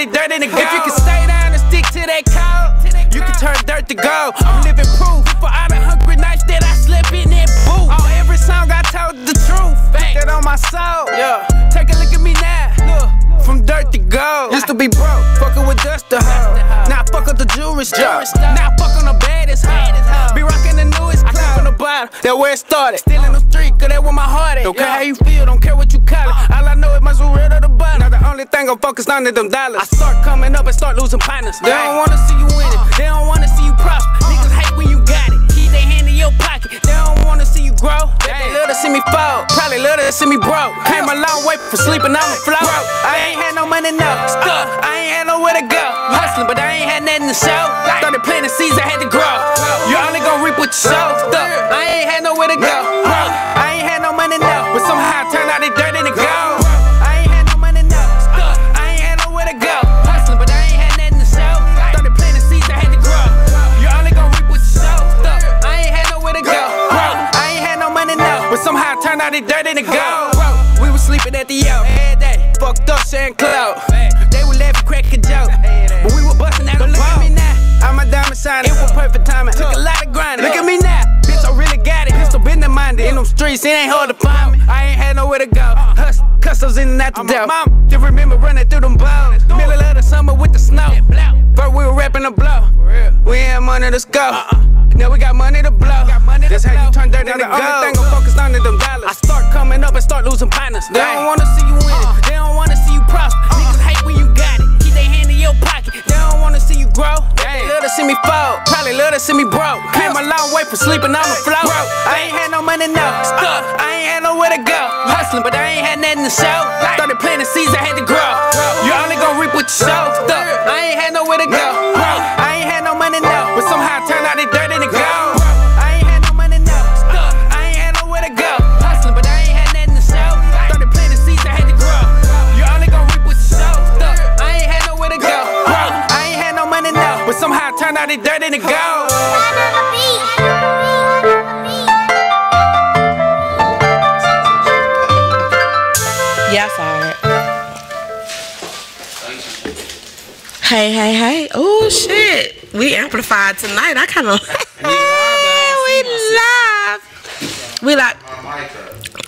out of dirt in the gold. If you can stay down and stick to that code, you can turn dirt to gold. I'm living proof for all the hungry nights that I slept in that booth. On every song I told the truth. Put that on my soul. Yeah. Take a look at me now. Look. From dirt to gold. Used to be broke, fucking with dust to hoe. Now I fuck up the jewelry store. Now I fuck on the baddest hoe. Be rocking the newest cloud from the bottom. That's where it started. Still in the street, cause that's where my heart at. Don't care how you feel, don't care what you call it. All I know is my real to the bottom. Now the only thing I'm focused on is them dollars. I start coming up and start losing partners. They don't wanna see you win it. They don't wanna see you prosper. Niggas hate when you got it. Keep their hand in your pocket. They don't wanna see you grow. They love to see me fall. Probably love to see me broke. Came a long way from sleeping on the floor. I ain't had no money, no stuff. I ain't had nowhere to go. Hustling, but I ain't had nothing to show. Started planting seeds, I had to grow. You only gon' reap what you sow. Stuff. I ain't had nowhere to go. I ain't had no money, no. But somehow I turned out the dirt in the gold. I ain't had no money, no. Stuff. I ain't had nowhere to go. Hustling, but I ain't had nothing to show. Started planting seeds, I had to grow. You only gon' reap what you sow. Stuff. I ain't had nowhere to go. I ain't had no money, no. But somehow I turned out the dirt in the gold. We was sleeping at the yo every day. Fucked up, sharing clothes. They would laugh and crack a joke, but we were busting out the ball. Look at me now, all my diamonds shining. It was perfect timing. Took a lot of grinding. Look at me now, bitch, I really got it. Pistol been minded in them streets, it ain't hard to find me. I ain't had nowhere to go. Hustle, customs in and out the door. Mom, just remember running through them balls. Middle of the summer with the snow. First we were rapping the blow. We ain't had money to go. Now we got money to blow. That's how you turn dirt into gold. The only thing I'm focused on is them dollars. I start coming up and start losing partners. They don't wanna see you win it. They don't wanna see you prosper. Niggas hate when you got it. Keep their hand in your pocket. They don't wanna see you grow. They love to see me fall. Probably love to see me broke. Came a long way from sleeping on the floor. I ain't had no money, no stuff. I ain't had nowhere to go. Hustling, but I ain't had nothing to show. Started planting seeds, I had to grow. You only gon' reap what you sow. Stuff. I ain't had nowhere to go. I ain't had no money, no. But somehow I turned out the dirt in the gold. I ain't had no money, no stuff. I ain't had nowhere to go. Hustling, but I ain't had nothing to show. Started planting seeds, I had to grow. You only gon' reap what you sow. Stuff. I ain't had nowhere to go. I ain't had no money, no. But somehow I turned out the dirt in the gold. Yeah, I saw it. Hey, hey, hey. Oh, shit. We amplified tonight. I kind of... we live.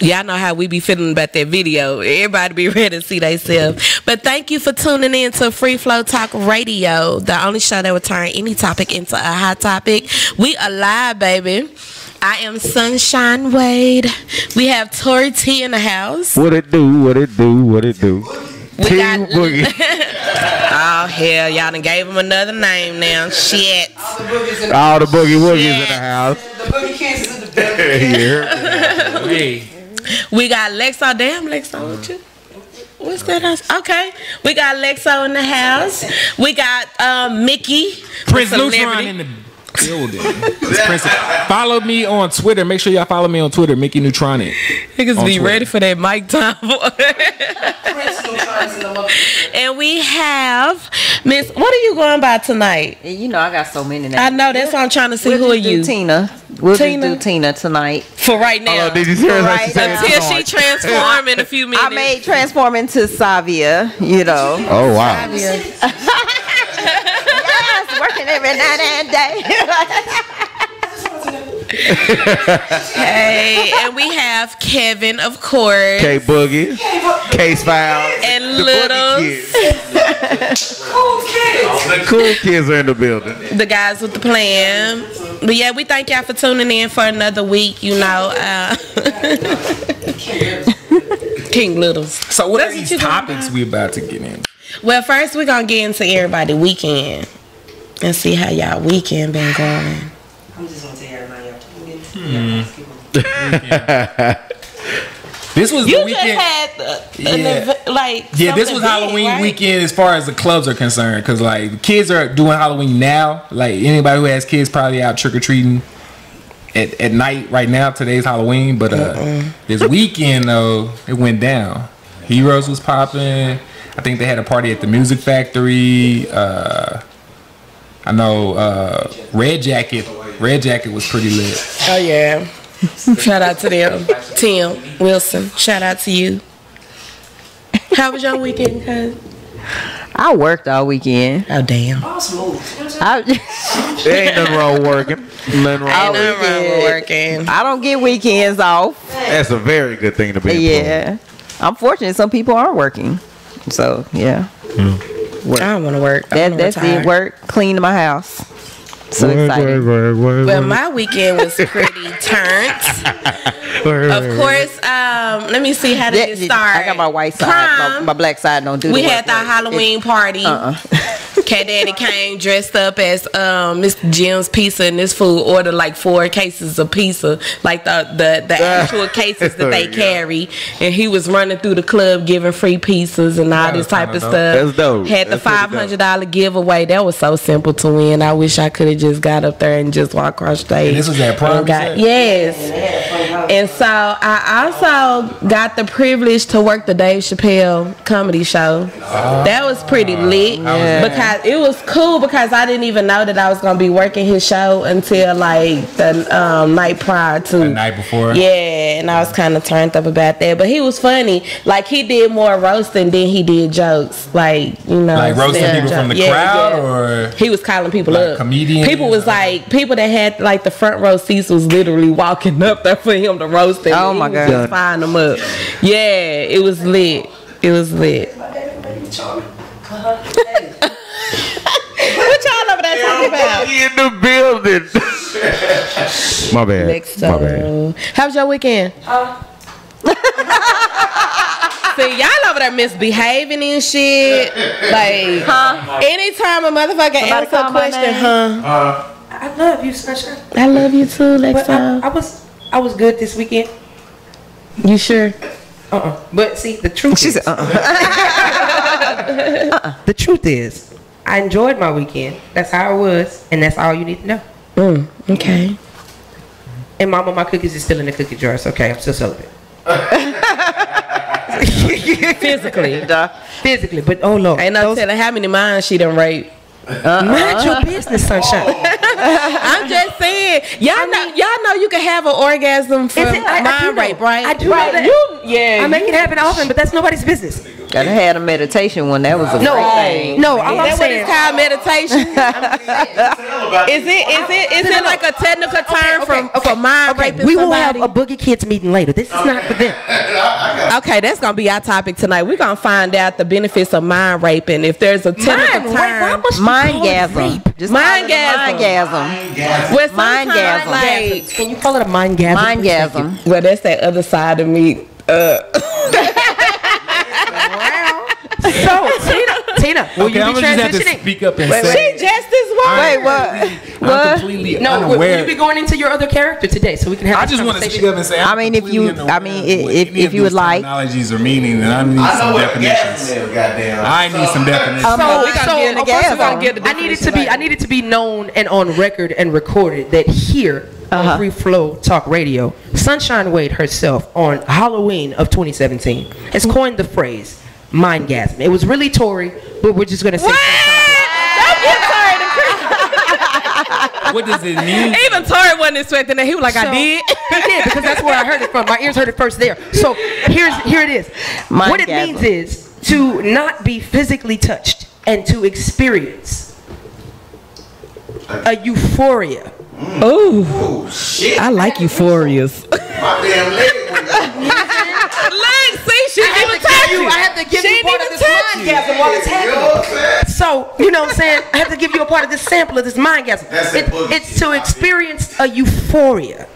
Y'all know how we be feeling about that video. Everybody be ready to see themselves. But thank you for tuning in to Free Flow Talk Radio, the only show that will turn any topic into a hot topic. We alive, baby. I am Sunshine Wade. We have Tori T in the house. What it do? What it do? What it do? We got Boogie. Oh hell, y'all done gave him another name now. Shit. All the boogie woogies in the house. The boogie kings is in the building. Yeah. We got Lexo. Damn, Lexo with you. What's that house? Okay. We got Lexo in the house. We got Mickey. Prince Lutron in the building. Follow me on Twitter. Make sure y'all follow me on Twitter, Mickey Neutronic. Niggas be ready for that mic time. And we have Miss. What are you going by tonight? You know I got so many names. I know, that's why I'm trying to see who are you. Tina. We'll just do Tina tonight. For right now. Did you hear right until she transform in a few minutes. I made transform into Savia, you know. Oh wow. Yes, working every night and day. Hey, and we have Kevin, of course. K Boogie, Case File, and Little. The cool kids are in the building. The guys with the plan. But yeah, we thank y'all for tuning in for another week. You know, King Little. So what are these topics we about to get in? Well, first we're gonna get into everybody weekend and see how y'all weekend been going. I'm just gonna tell everybody else. This was You the weekend. just had This was Halloween weekend as far as the clubs are concerned, because like kids are doing Halloween now. Like anybody who has kids probably out trick or treating at night right now. Today's Halloween, but this weekend though it went down. Heroes was popping. I think they had a party at the Music Factory. I know Red Jacket was pretty lit. Oh yeah. Shout out to them. Tim Wilson, shout out to you. How was your weekend, cuz? I worked all weekend. Oh damn. Oh, smooth. There ain't nothing wrong with working. Nothing wrong Ain't with nothing wrong with working. I don't get weekends off. That's a very good thing to be. Yeah, I'm fortunate. Some people aren't working, so yeah. I don't want to work. That's it. Work, clean my house. So excited. Well, my weekend was pretty turned. Of course, let me see how did it start. I got my white side. Prom. My black side don't do the We work. had the Halloween party. Cat Daddy came dressed up as Mr. Jim's Pizza, and this fool ordered like 4 cases of pizza, like the actual cases that they carry. And he was running through the club giving free pizzas and all this type of stuff. That's dope. Had the $500 giveaway. That was so simple to win. I wish I could have just got up there and just walked across stage. And this was at prom? Yes. And so I also got the privilege to work the Dave Chappelle comedy show. That was pretty lit because it was cool because I didn't even know that I was gonna be working his show until like the night prior to The night before. Yeah, and I was kind of turned up about that. But he was funny. Like he did more roasting than he did jokes. Like like roasting people from the crowd, or he was calling people like up. Comedians. People was like people that had like the front row seats was literally walking up there for him to roast them. Oh my God. Just firing them up. Yeah, it was lit. It was lit. What y'all over there talking about? In the building. My bad. Next My bad. How was your weekend? See, y'all over there misbehaving and shit. Like, anytime a motherfucker asks a question, I love you, Sunshine. I love you too, But Lexo. I was good this weekend. You sure? But see, the truth She is, said, the truth is, I enjoyed my weekend. That's how it was, and that's all you need to know. Okay. And Mama, my cookies is still in the cookie jar. It's okay. I'm still celibate. Physically, but oh Lord, Ain't no telling how many minds she done raped. mind your business, Sunshine. I'm just saying, y'all know you can have an orgasm for mind rape, right? I do know that. I make it happen often, but that's nobody's business. gotta have a meditation one. That was a great thing. No, all I'm Is that what it's called, meditation? Is it like a technical term for mind raping we will have somebody? a Boogie Kids meeting later. This is not for them. Okay, that's gonna be our topic tonight. We're gonna find out the benefits of mind raping. If there's a technical term, Mindgasm. Just Mindgasm. Well, Mindgasm. like, Can you call it a mindgasm? Mindgasm. well, that's that other side of me. So, Tina, will Okay, you I'm be gonna just have to transitioning? speak up and She say just as well. Wait, what? I'm completely No, will unaware. you be going into your other character today so we can have I this just want to conversation? speak up and say, I mean, if you- completely I mean, unaware of what if any of you would those like- terminologies or meaning, and I need some definitions. Goddamn. I need some definitions. we gonna get in the gas. first of all, I needed to be known and on record and recorded that here on Free Flow Talk Radio, Sunshine Wade herself on Halloween of 2017 has coined the phrase mindgasm. It was really Tory, but we're just gonna say. What does it mean? Even Tori wasn't expecting that. He was like, I So- did. He did, because that's where I heard it from. My ears heard it first there. So here it is. What it Mindgasm. means is to not be physically touched and to experience a euphoria. Ooh, Shit. I like euphorias. My damn leg. Look, see, she didn't even touch you. I have to give She you didn't part of even this touch you. mindgasm while it's You know happening. what I'm saying? So, you know what I'm saying? I have to give you a part of this sample of this mindgasm. That's it, boogie. It's to experience a euphoria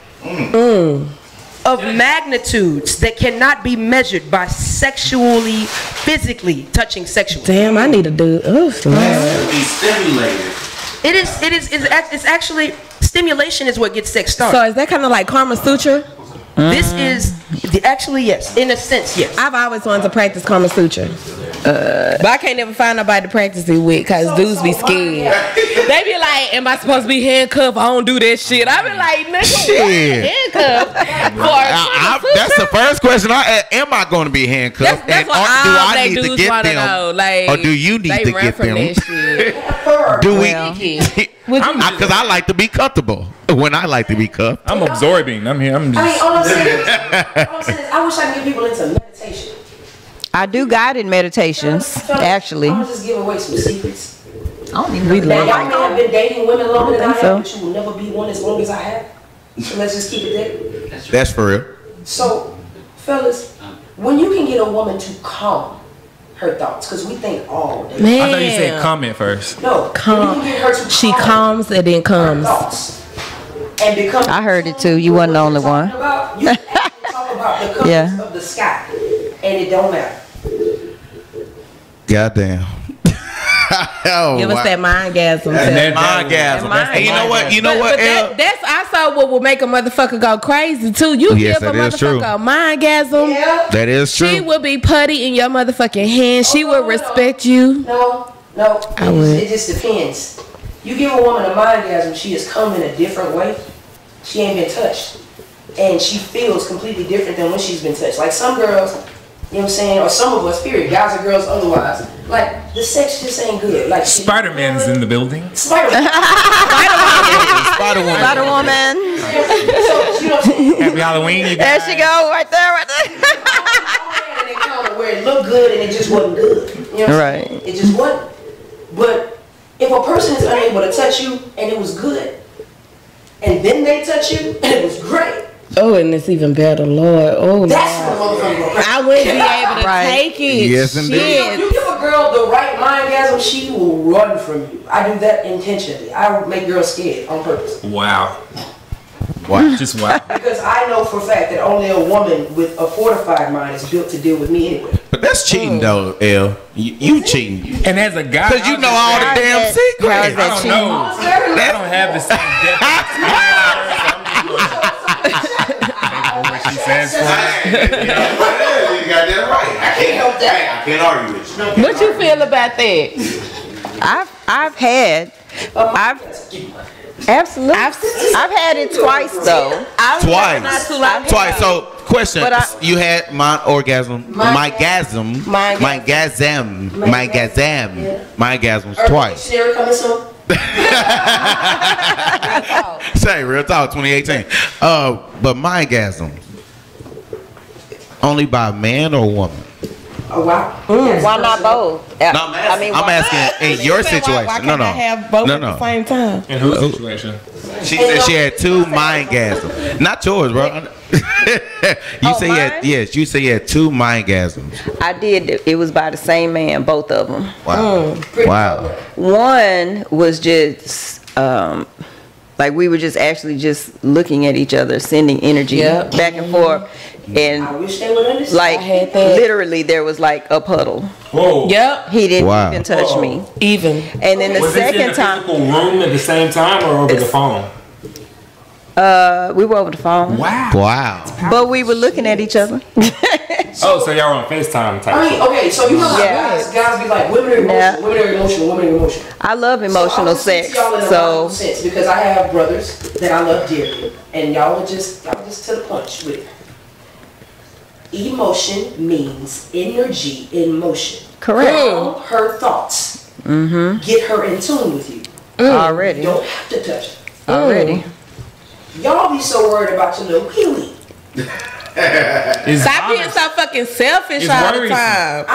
of magnitudes that cannot be measured by physically touching sexually. Damn, I need to do. Oof, man. Be stimulated. It's actually, stimulation is what gets sex started. So is that kind of like Karma Sutra? This is actually, yes, in a sense, yes. I've always wanted to practice Karma Sutra. But I can't never find nobody to practice it with because dudes be scared. They be like, am I supposed to be handcuffed? I don't do that shit. I be like, nigga, Shit. what? Handcuffed? For a Karma That's the Sutra? first question I ask. Am I going to be handcuffed? That's what do all I black need to dudes get want to them? know. Like, Or do you need they to run get from them? that shit. Do we? Because I like to be comfortable when I like to be cuffed. I'm absorbing. I'm here. I'm just. all I'm saying is, I wish I could get people into meditation. I do guided meditations, actually. I'm just give away some secrets. I don't even know Now, y'all may have been dating women longer than I have, so. but you will never be one as long as I have. So let's just keep it there. That's for real. So, fellas, when you can get a woman to calm her thoughts, because we think all day. Man. I thought you said comment first. No, Calm. when you can get her to She calm calms and then her comes. thoughts and become. I heard it too. You wasn't the only one. About, you can actually talk about the colors Yeah. of the sky, and it don't matter. Goddamn. Oh, Give us that mindgasm. Mindgasm. And you know what? You know what? But that's also what will make a motherfucker go crazy too. You Yes, give a that is true. motherfucker a mindgasm. Yeah. That is She true. will be putty in your motherfucking hand. She will respect you. No. I would. It just depends. You give a woman a mindgasm, she has come in a different way. She ain't been touched. And she feels completely different than when she's been touched. Like some girls, you know what I'm saying, or some of us, period, guys or girls otherwise, like the sex just ain't good. Like Spider-Man's in the building. Spider-Man. Spider Woman. Spider Woman. So, you know what I'm saying? Happy Halloween, you There guys. she go, right there. And it kind of where it looked good and it just wasn't good. You know what I'm Right. saying? It just wasn't. But if a person is unable to touch you and it was good, and then they touch you and it was great, Oh, and it's even better, Lord. Oh, that's Lord. when the motherfucker go crazy. I wouldn't be able to Right. take it. Yes, indeed. Shit. You give a girl the right mindgasm, she will run from you. I do that intentionally. I make girls scared on purpose. Wow. Wow. Just wow. Because I know for a fact that only a woman with a fortified mind is built to deal with me anyway. But that's cheating though, L. You cheating. And as a guy, Because you know all the How's damn that- secrets. how's I that don't cheating? know. I don't have the same depth of experience. What she says for it. You got that right. I can't help that. I can't argue with you. What you feel about that? Absolutely. I've had it twice though. Twice. Twice. So, question. But You had my orgasm. My gasm twice. Dictionary coming soon. Say real talk 2018. But my gasm only by man or woman? Oh wow. Why not both? No, I'm asking in your situation. Why No, can't I have both at the same time? In whose situation? She said she had 2 mind gasms. Not yours, bro. You say you had, yes, you say you had 2 mind gasms. I did. It was by the same man, both of them. Wow. Wow. One was just like we were just actually just looking at each other, sending energy back and forth, I and wish they would understand. like had that. literally there was like a puddle. Whoa. Yep. He didn't Wow. even touch me. Even. And then the Was this in second a time, physical room at the same time or over the phone? we were over the phone, Wow. but we were looking at each other. Oh, so y'all were on FaceTime type I mean, shit. okay, so you know how Yeah. guys be like, women are emotional, Yeah. women are emotional, women are emotional. I love emotional So sex, y'all in a so logical sense, because I have brothers that I love dearly, and y'all just to the punch with it. Emotion means energy in motion. correct Calm her thoughts. Get her in tune with you. You already, don't have to touch her. already. Y'all be so worried about your little wee-wee. It's Stop being bothers- so fucking selfish It's all the worrisome. time.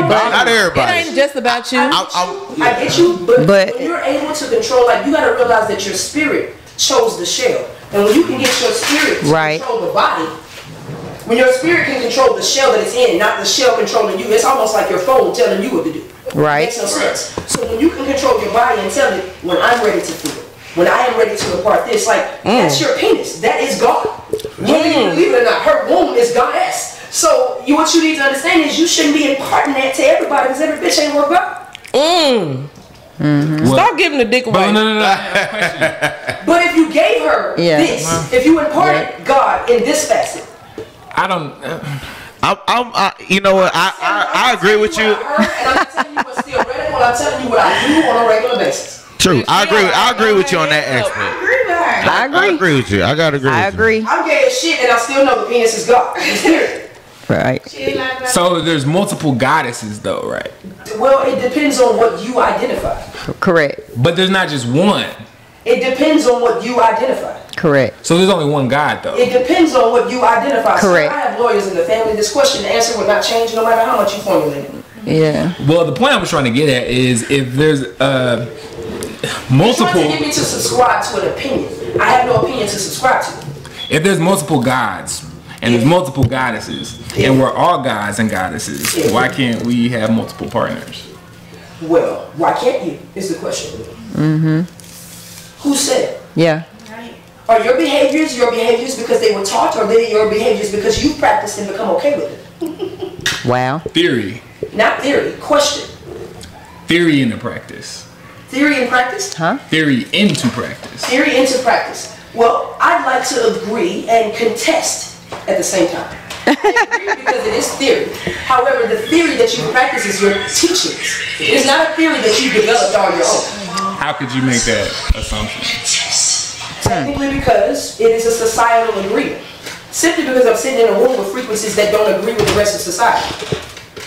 Not It everybody. ain't just about you. I get you, but But- when you're able to control, like you gotta realize that your spirit chose the shell. And when you can get your spirit to Right. control the body, when your spirit can control the shell that it's in, not the shell controlling you, it's almost like your phone telling you what to do. Right. Makes no sense. So when you can control your body and tell it when I'm ready to feel, when I am ready to impart this, like that's your penis. That is God. Whether you believe it or not, her womb is goddess. So what you need to understand is you shouldn't be imparting that to everybody because every bitch ain't worth God. Stop giving the dick But away. no. Question. But if you gave her Yeah. this, if you imparted God in this facet, I don't. You know what? I agree with you. And I'm telling you what's theoretical. I'm telling you what I do on a regular basis. True. I agree with you on that I aspect. agree with her. I I agree. agree with you. I gotta agree. I with you. agree. I'm gay as shit, and I still know the penis is God. It's period. Right. So there's multiple goddesses though, right? Well, it depends on what you identify. Correct. But there's not just one. It depends on what you identify. Correct. So there's only one God, though. It depends on what you identify. Correct. So I have lawyers in the family. This question, the answer will not change no matter how much you formulate it. Yeah. Well, the point I was trying to get at is if there's multiple. You're trying to get me to subscribe to an opinion. I have no opinion to subscribe to. If there's multiple gods and there's multiple goddesses, and we're all gods and goddesses, why can't we have multiple partners? Well, why can't you? Is the question. Who said it? Yeah. Are your behaviors because they were taught, or are they your behaviors because you practiced and become okay with it? Wow. Theory. Not theory. Question. Theory into practice. Theory and practice? Huh? Theory into practice. Theory into practice. Well, I'd like to agree and contest at the same time. I agree because it is theory. However, the theory that you practice is your teachings. It is not a theory that you developed on your own. How could you make that assumption? Technically because it is a societal agreement. Simply because I'm sitting in a room with frequencies that don't agree with the rest of society.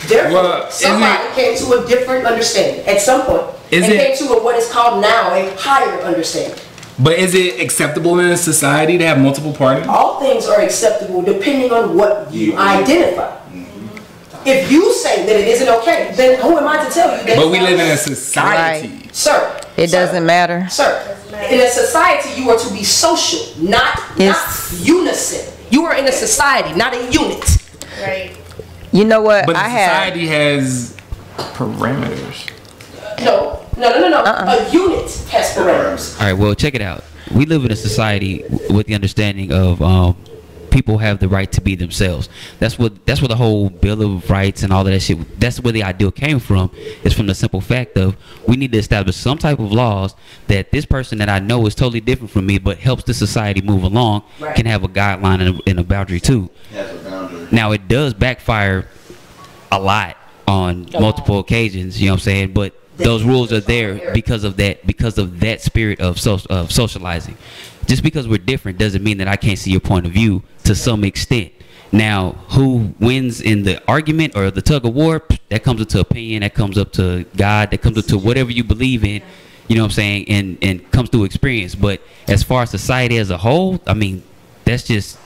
Therefore, somebody came to a different understanding at some point. And came to what is called now a higher understanding. But is it acceptable in a society to have multiple partners? All things are acceptable depending on what you identify. If you say that it isn't okay, then who am I to tell you that? But we live in a society. Right. Sir. It doesn't matter. Sir. In a society, you are to be social, not unison. You are in a society, not a unit. Right. You know what? But society has parameters. No. A unit has parameters. All right, well, check it out. We live in a society with the understanding of people have the right to be themselves. That's where the whole Bill of Rights and all of that shit. That's where the ideal came from. Is from the simple fact of we need to establish some type of laws that this person that I know is totally different from me, but helps the society move along, can have a guideline and a boundary too. Has a boundary. Now it does backfire a lot on multiple occasions. You know what I'm saying? But those rules are there because of that spirit of socializing. Just because we're different doesn't mean that I can't see your point of view to some extent. Now, who wins in the argument or the tug of war, that comes up to opinion, that comes up to God, that comes up to whatever you believe in, you know what I'm saying, and comes through experience. But as far as society as a whole, I mean, that's just,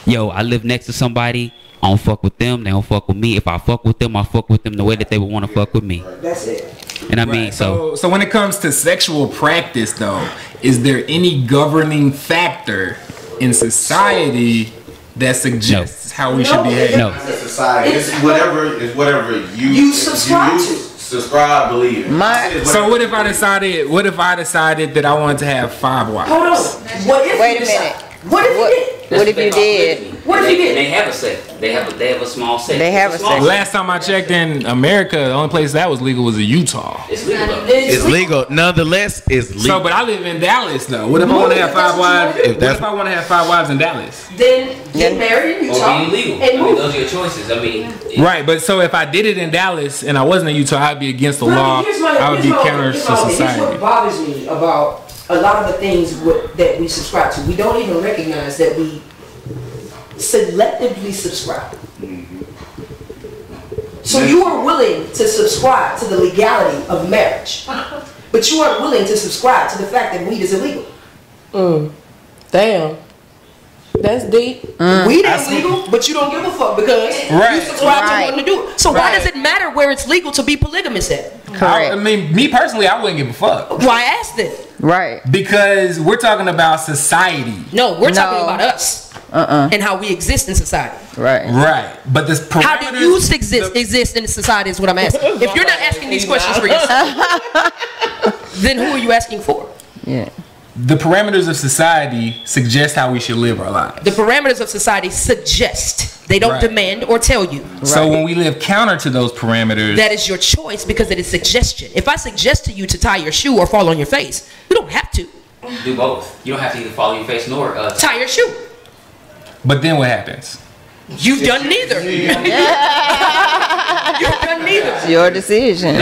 I live next to somebody, I don't fuck with them, they don't fuck with me. If I fuck with them, I fuck with them the way that they would want to fuck with me. That's it. And I mean, so when it comes to sexual practice, though, is there any governing factor in society that suggests how we should behave? No. Society. It's whatever you subscribe to. Subscribe, believe in. So what if I decided that I wanted to have 5 wives? Hold on. Wait a minute. What if you did? What if you did? They have a set. They have a small set. They have a set. Last time I checked in America, the only place that was legal was in Utah. It's legal though. It's legal. Nonetheless, it's legal. So, but I live in Dallas though. What if I want to have 5 wives? What if I want to have 5 wives in Dallas? Then get married in Utah. Or be illegal. And move. Those are your choices. I mean. Right, but so if I did it in Dallas and I wasn't in Utah, I'd be against the law. I would be counter to society. Here's what bothers me about a lot of the things that we subscribe to. We don't even recognize that we selectively subscribe. So you are willing to subscribe to the legality of marriage, but you aren't willing to subscribe to the fact that weed is illegal. Damn. That's deep. Weed is legal, but you don't give a fuck because you subscribe to wanting to do it. So why does it matter where it's legal to be polygamous at? I mean, me personally, I wouldn't give a fuck. Why ask it? Right. Because we're talking about society. No, we're talking about us. And how we exist in society. Right. But this parameters, how do you exist in society is what I'm asking. If you're not asking these questions for yourself, then who are you asking for? Yeah. The parameters of society suggest how we should live our lives. The parameters of society suggest. They don't demand or tell you. So when we live counter to those parameters, that is your choice because it is suggestion. If I suggest to you to tie your shoe or fall on your face, you don't have to. Do both. You don't have to either fall on your face nor tie your shoe. But then what happens? You've done neither. You've done neither. your decision.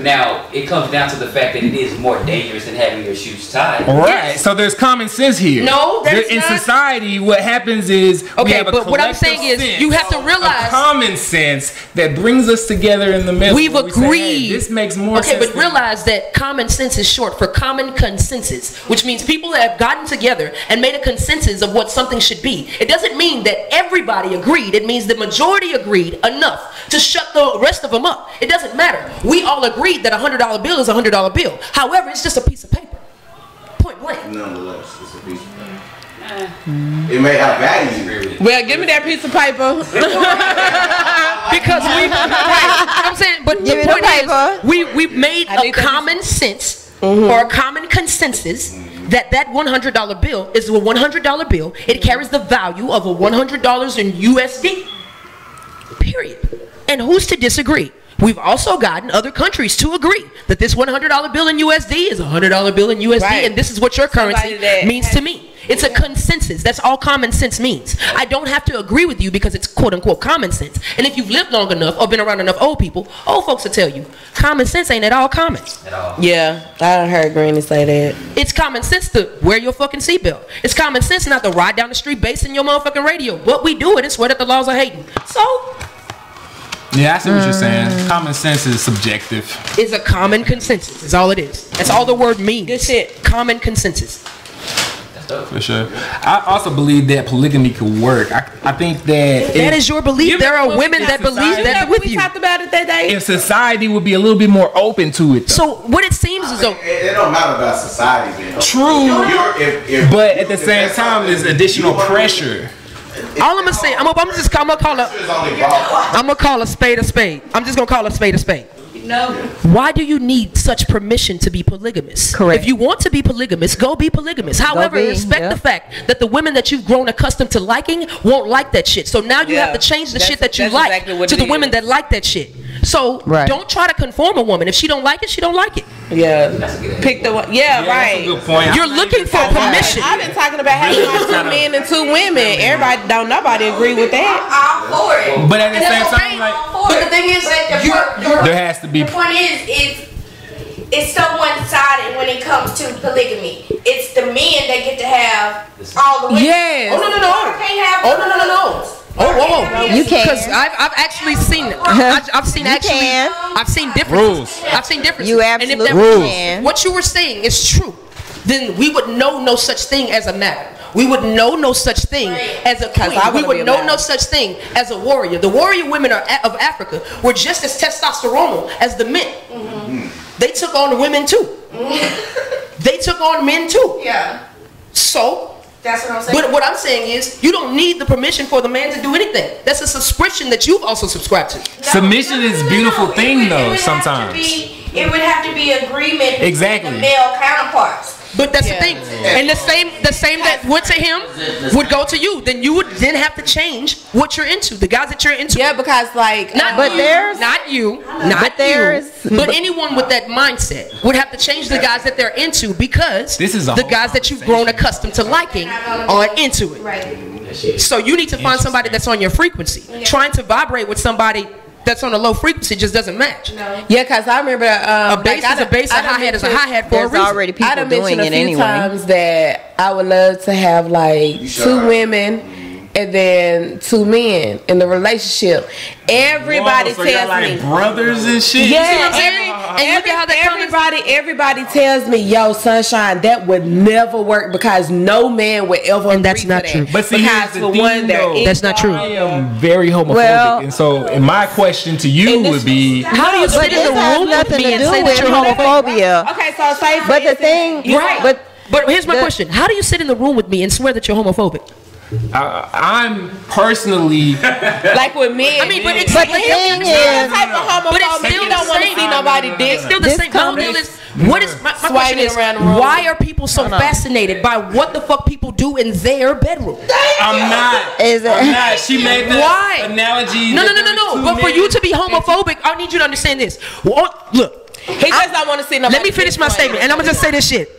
Now, it comes down to the fact that it is more dangerous than having your shoes tied. Right. So there's common sense here. No, there's in not. society, what happens is we have a but what I'm saying collective is sense, you have to realize a common sense that brings us together in the middle. we've where we say, agreed. hey, this makes more sense. Okay, but realize that common sense is short for common consensus, which means people that have gotten together and made a consensus of what something should be. It doesn't mean that everybody agreed. It means the majority agreed enough to shut the rest of them up. It doesn't matter. We all agreed that a $100 bill is a $100 bill. However, it's just a piece of paper. Point blank. Nonetheless, it's a piece of paper. It may have value. Well, give me that piece of paper. Because I'm saying, but Give the me point the paper. is, we made I need a that common sense or a common consensus that $100 bill is a $100 bill. It carries the value of a $100 in USD. Period. And who's to disagree? We've also gotten other countries to agree that this $100 bill in USD is a $100 bill in USD, Right. and this is what your currency Somebody that means to me. It's a consensus. That's all common sense means. I don't have to agree with you because it's quote unquote common sense. And if you've lived long enough or been around enough old people, old folks will tell you, common sense ain't at all common. At all. Yeah, I heard Granny say that. It's common sense to wear your fucking seatbelt. It's common sense not to ride down the street basing your motherfucking radio. But we do it and swear that the laws are hating. So, Yeah, I see what you're saying. Common sense is subjective. it's a common consensus. Is all it is. That's all the word means. Good shit. Common consensus. For sure. I also believe that polygamy could work. I think that That is your belief. There are women that believe that with we you. talked about it that day. if society would be a little bit more open to it, though. So what it seems is though. It don't matter about society being open. True. If But at the same time, there's additional pressure. All I'm gonna say, I'm gonna call a spade a spade. I'm just gonna call a spade a spade. No. Why do you need such permission to be polygamous? Correct. If you want to be polygamous, go be polygamous. However, be, respect yeah. the fact that the women that you've grown accustomed to liking won't like that shit. So now you Yeah. have to change the That's- shit that you that's like exactly what to it the is. women that like that shit. So Right. don't try to conform a woman. If she don't like it, she don't like it. Yeah. Pick the one. Yeah, right. That's a good point. You're looking for permission. I've been talking about having like 2 men and 2 women. Everybody don't nobody agree with that. I'm for it. But at the And same that's time, okay. like, But the thing is, there has to be. the point is it's so one-sided when it comes to polygamy. It's the men that get to have all the women. Yes. Oh no. Can't have Oh. Whoa. You can. Because I've actually seen it. I've seen You actually. can. I've seen differences. Rules. I've seen differences. You And if absolutely that was can. what you were saying is true, then we would know no such thing as a matter. We would know no such thing as a queen. I We wanna would be a know man. no such thing as a warrior. The warrior women of Africa were just as testosteronal as the men. They took on the women too. They took on men too. Yeah, So, that's what I'm saying. but what I'm saying is, you don't need the permission for the man to do anything. That's a subscription that you've also subscribed to. Submission is a beautiful thing, though, It would have to sometimes. it would have to be agreement between Exactly. the male counterparts. But that's the thing. And the same that went to him would go to you. Then you would then have to change what you're into. The guys that you're into. Yeah, because like Not But you, there's- not you, but not there's- you. But anyone with that mindset would have to change the guys that they're into because This is a the whole guys that you've grown accustomed to liking aren't into it. Right. So you need to find somebody that's on your frequency. Trying to vibrate with somebody that's on a low frequency just doesn't match. yeah, because I remember A bass is a bass, a hi-hat is a hi-hat for a There's reason. already I people done doing mentioned it a few anyway. times that I would love to have like 2 women and then 2 men in the relationship. Everybody Whoa, so y'all tells like me. brothers and shit. Yeah, what I'm saying? And look at how that everybody tells me, yo, Sunshine, that would never work because no man would ever And that's agree not to true. that. But see, because here's the for thing, one, though. That's not true. I am very homophobic, Well- and so and my question to you And this- would be: How do you But sit in this the has room with nothing me to and do say that with you're homophobic? homophobia. Okay, so say for But the instance, thing, you're right. But here's my The- question: how do you sit in the room with me and swear that you're homophobic? I'm personally like with men. I mean, but it's But the thing is, type of homophobic. But it's still you don't the want to same. see nobody dick. It's still the This same. My whole comes- deal is, what is my question Swinging is, around the room. why are people so fascinated by what the fuck people do in their bedroom? I'm not. Is it- I'm not. She made the Why? analogy. No. that there were 2 But for men. you to be homophobic, I need you to understand this. Well, look, He just don't want to see nobody. let me finish my statement, and I'm gonna just say this shit.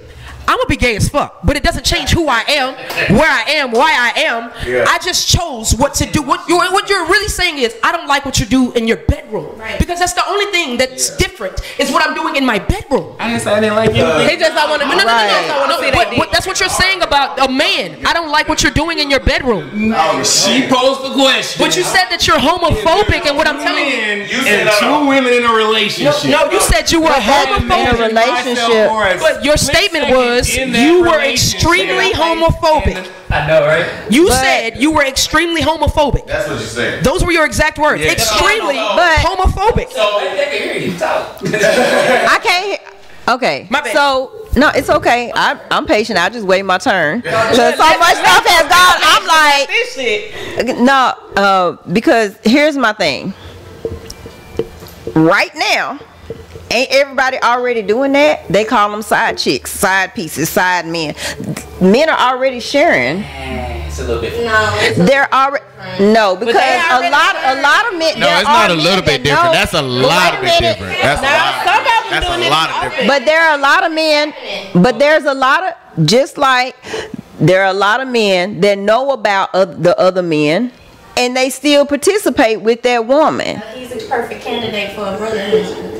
I'm gonna be gay as fuck, but it doesn't change who I am, where I am, why I am. Yeah. I just chose what to do. What you're really saying is, I don't like what you do in your bedroom, because that's the only thing that's different is what I'm doing in my bedroom. I didn't say I didn't like anything. He just don't want to. No, That's what you're saying about a man. I don't like what you're doing in your bedroom. No, she posed the question. But you said that you're homophobic, and what I'm telling you, and two women in a relationship. No, you said you were homophobic. In a relationship. But your statement was you were extremely homophobic. I know, right? You said you were extremely homophobic. That's what you said. Those were your exact words. Yeah. Extremely But- homophobic. So they can hear you talk. I can't hear. Okay. My bad. So no, it's okay. I'm patient. I just wait my turn. Because so much stuff has gone. I'm like, no, because here's my thing. Right now, ain't everybody already doing that? They call them side chicks, side pieces, side men. Men are already sharing. It's a little bit. They're already because a lot of men. No, it's not a little bit different. That's a lot of bit different. That's a lot of different. But there are a lot of men. But there's a lot of just like there are a lot of men that know about the other men, and they still participate with that woman. He's a perfect candidate for a brotherhood.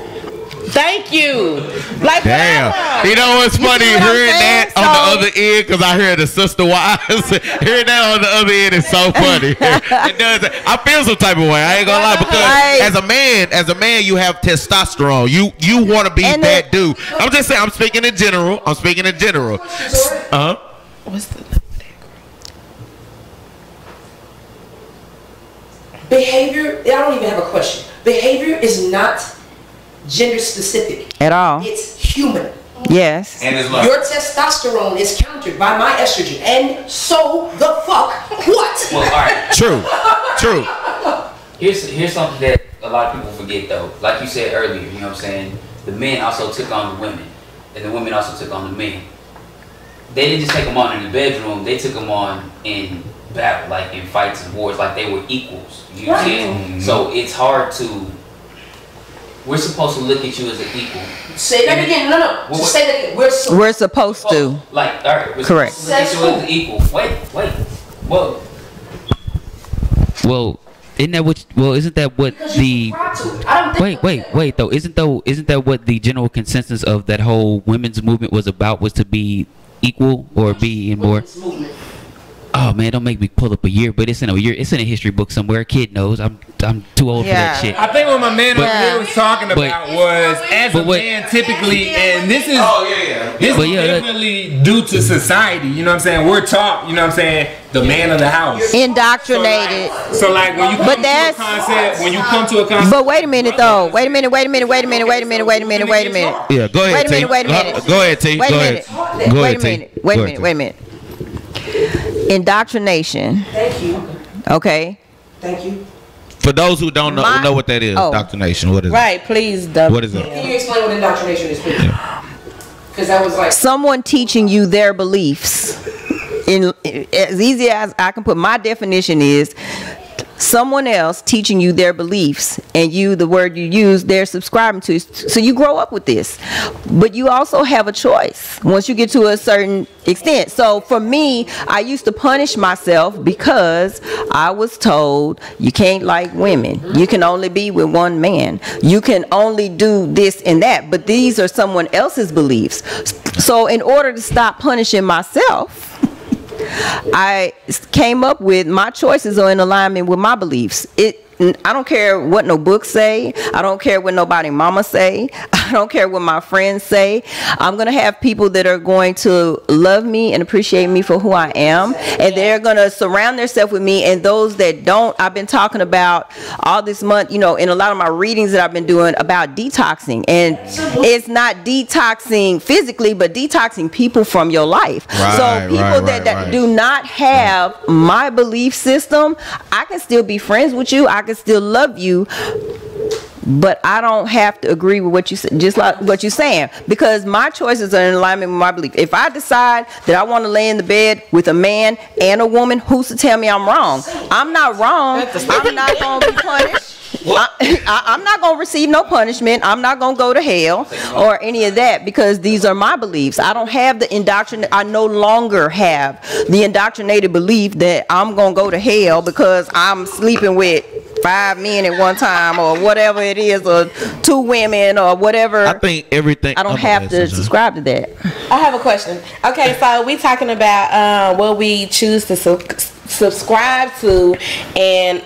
Thank you. Like, damn. You know what's funny? Hearing that on the other end, because I hear the sister wives. Hearing that on the other end is so funny. It does. I feel some type of way. I ain't gonna lie, because as a man, you have testosterone. You want to be that dude. I'm just saying. I'm speaking in general. What's the Behavior, I don't even have a question. Behavior is not gender specific At all. It's human. Yes. And it's Your testosterone is countered by my estrogen, and so the fuck what? Well, all right. True. Here's something that a lot of people forget though. Like you said earlier, you know what I'm saying? The men also took on the women, and the women also took on the men. They didn't just take them on in the bedroom. They took them on in battle, like in fights and wars, like they were equals. You know what I'm saying? So it's hard to. We're supposed to look at you as an equal. Say that again. No. Just say that again. We're supposed to. Like, all right. We're correct. supposed to look at you as an equal. Wait. Well, isn't that what? Well, isn't that what the? Wait. Though, isn't that what the general consensus of that whole women's movement was about? Was to be equal or be in more. Oh man, don't make me pull up a year, but it's in a year. It's in a history book somewhere. A kid knows. I'm too old for that shit. I think what my man over here was talking about was as a man typically, and this is this is definitely due to society. You know what I'm saying? We're taught. You know what I'm saying? The man of the house. Indoctrinated. So like when you come to a concept, But wait a minute though. Wait a minute. Yeah, go ahead, T. Go ahead, T. Wait a minute. Indoctrination. Thank you. Okay. Thank you. For those who don't know what that is, indoctrination. What is it? Right, please. What is it? Can you explain what indoctrination is, please? Because that was like someone teaching you their beliefs. In as easy as I can put my definition is someone else teaching you their beliefs, and you, the word you use, they're subscribing to. So you grow up with this, but you also have a choice once you get to a certain extent. So for me, I used to punish myself because I was told you can't like women, you can only be with one man, you can only do this and that, but these are someone else's beliefs. So in order to stop punishing myself, I came up with my choices are in alignment with my beliefs. I don't care what no books say. I don't care what nobody mama say. I don't care what my friends say. I'm going to have people that are going to love me and appreciate me for who I am. And they're going to surround themselves with me. And those that don't, I've been talking about all this month, in a lot of my readings that I've been doing about detoxing. And it's not detoxing physically, but detoxing people from your life. So people that do not have my belief system, I can still be friends with you. I can still love you, but I don't have to agree with what you say, just like what you're saying, because my choices are in alignment with my belief. If I decide that I want to lay in the bed with a man and a woman, who's to tell me I'm wrong? I'm not wrong. I'm not going to be punished. I'm not not going to receive no punishment. I'm not going to go to hell or any of that because these are my beliefs. I don't have the I no longer have the indoctrinated belief that I'm going to go to hell because I'm sleeping with 5 men at one time or whatever it is, or 2 women or whatever. I think everything. I don't have to subscribe to that. I have a question. Okay, so we talking about what we choose to subscribe to, and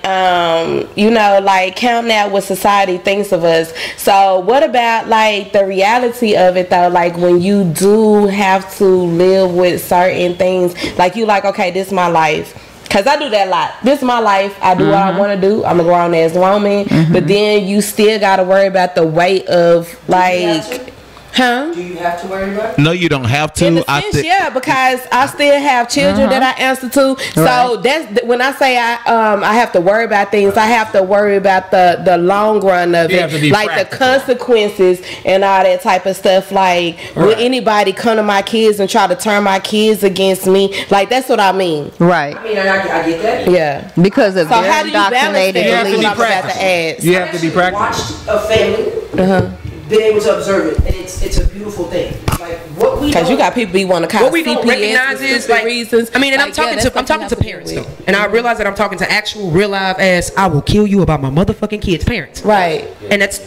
you know, like counting out what society thinks of us. So what about like the reality of it though? Like when you do have to live with certain things, like you like, okay, this is my life. Cause I do that a lot. This is my life. I do what I want to do. I'm a grown ass woman. But then you still gotta worry about the weight of like, do you have to worry about it? No, you don't have to. In a sense, yeah, because I still have children that I answer to. So that's when I say I have to worry about things. I have to worry about the long run of it, like practical. The consequences and all that type of stuff. Like, will anybody come to my kids and try to turn my kids against me? Like, that's what I mean. Right. I mean, I get that. Yeah. Because of so how do you balance that? You have to be practical. You have to be practical. Watched a family. Been able to observe it, and it's a beautiful thing. Like what we because you got people be want to call what we don't recognize is like reasons. I mean, and like, I'm talking to parents though, and I realize that I'm talking to actual real live ass I will kill you about my motherfucking kids' parents. Right. And that's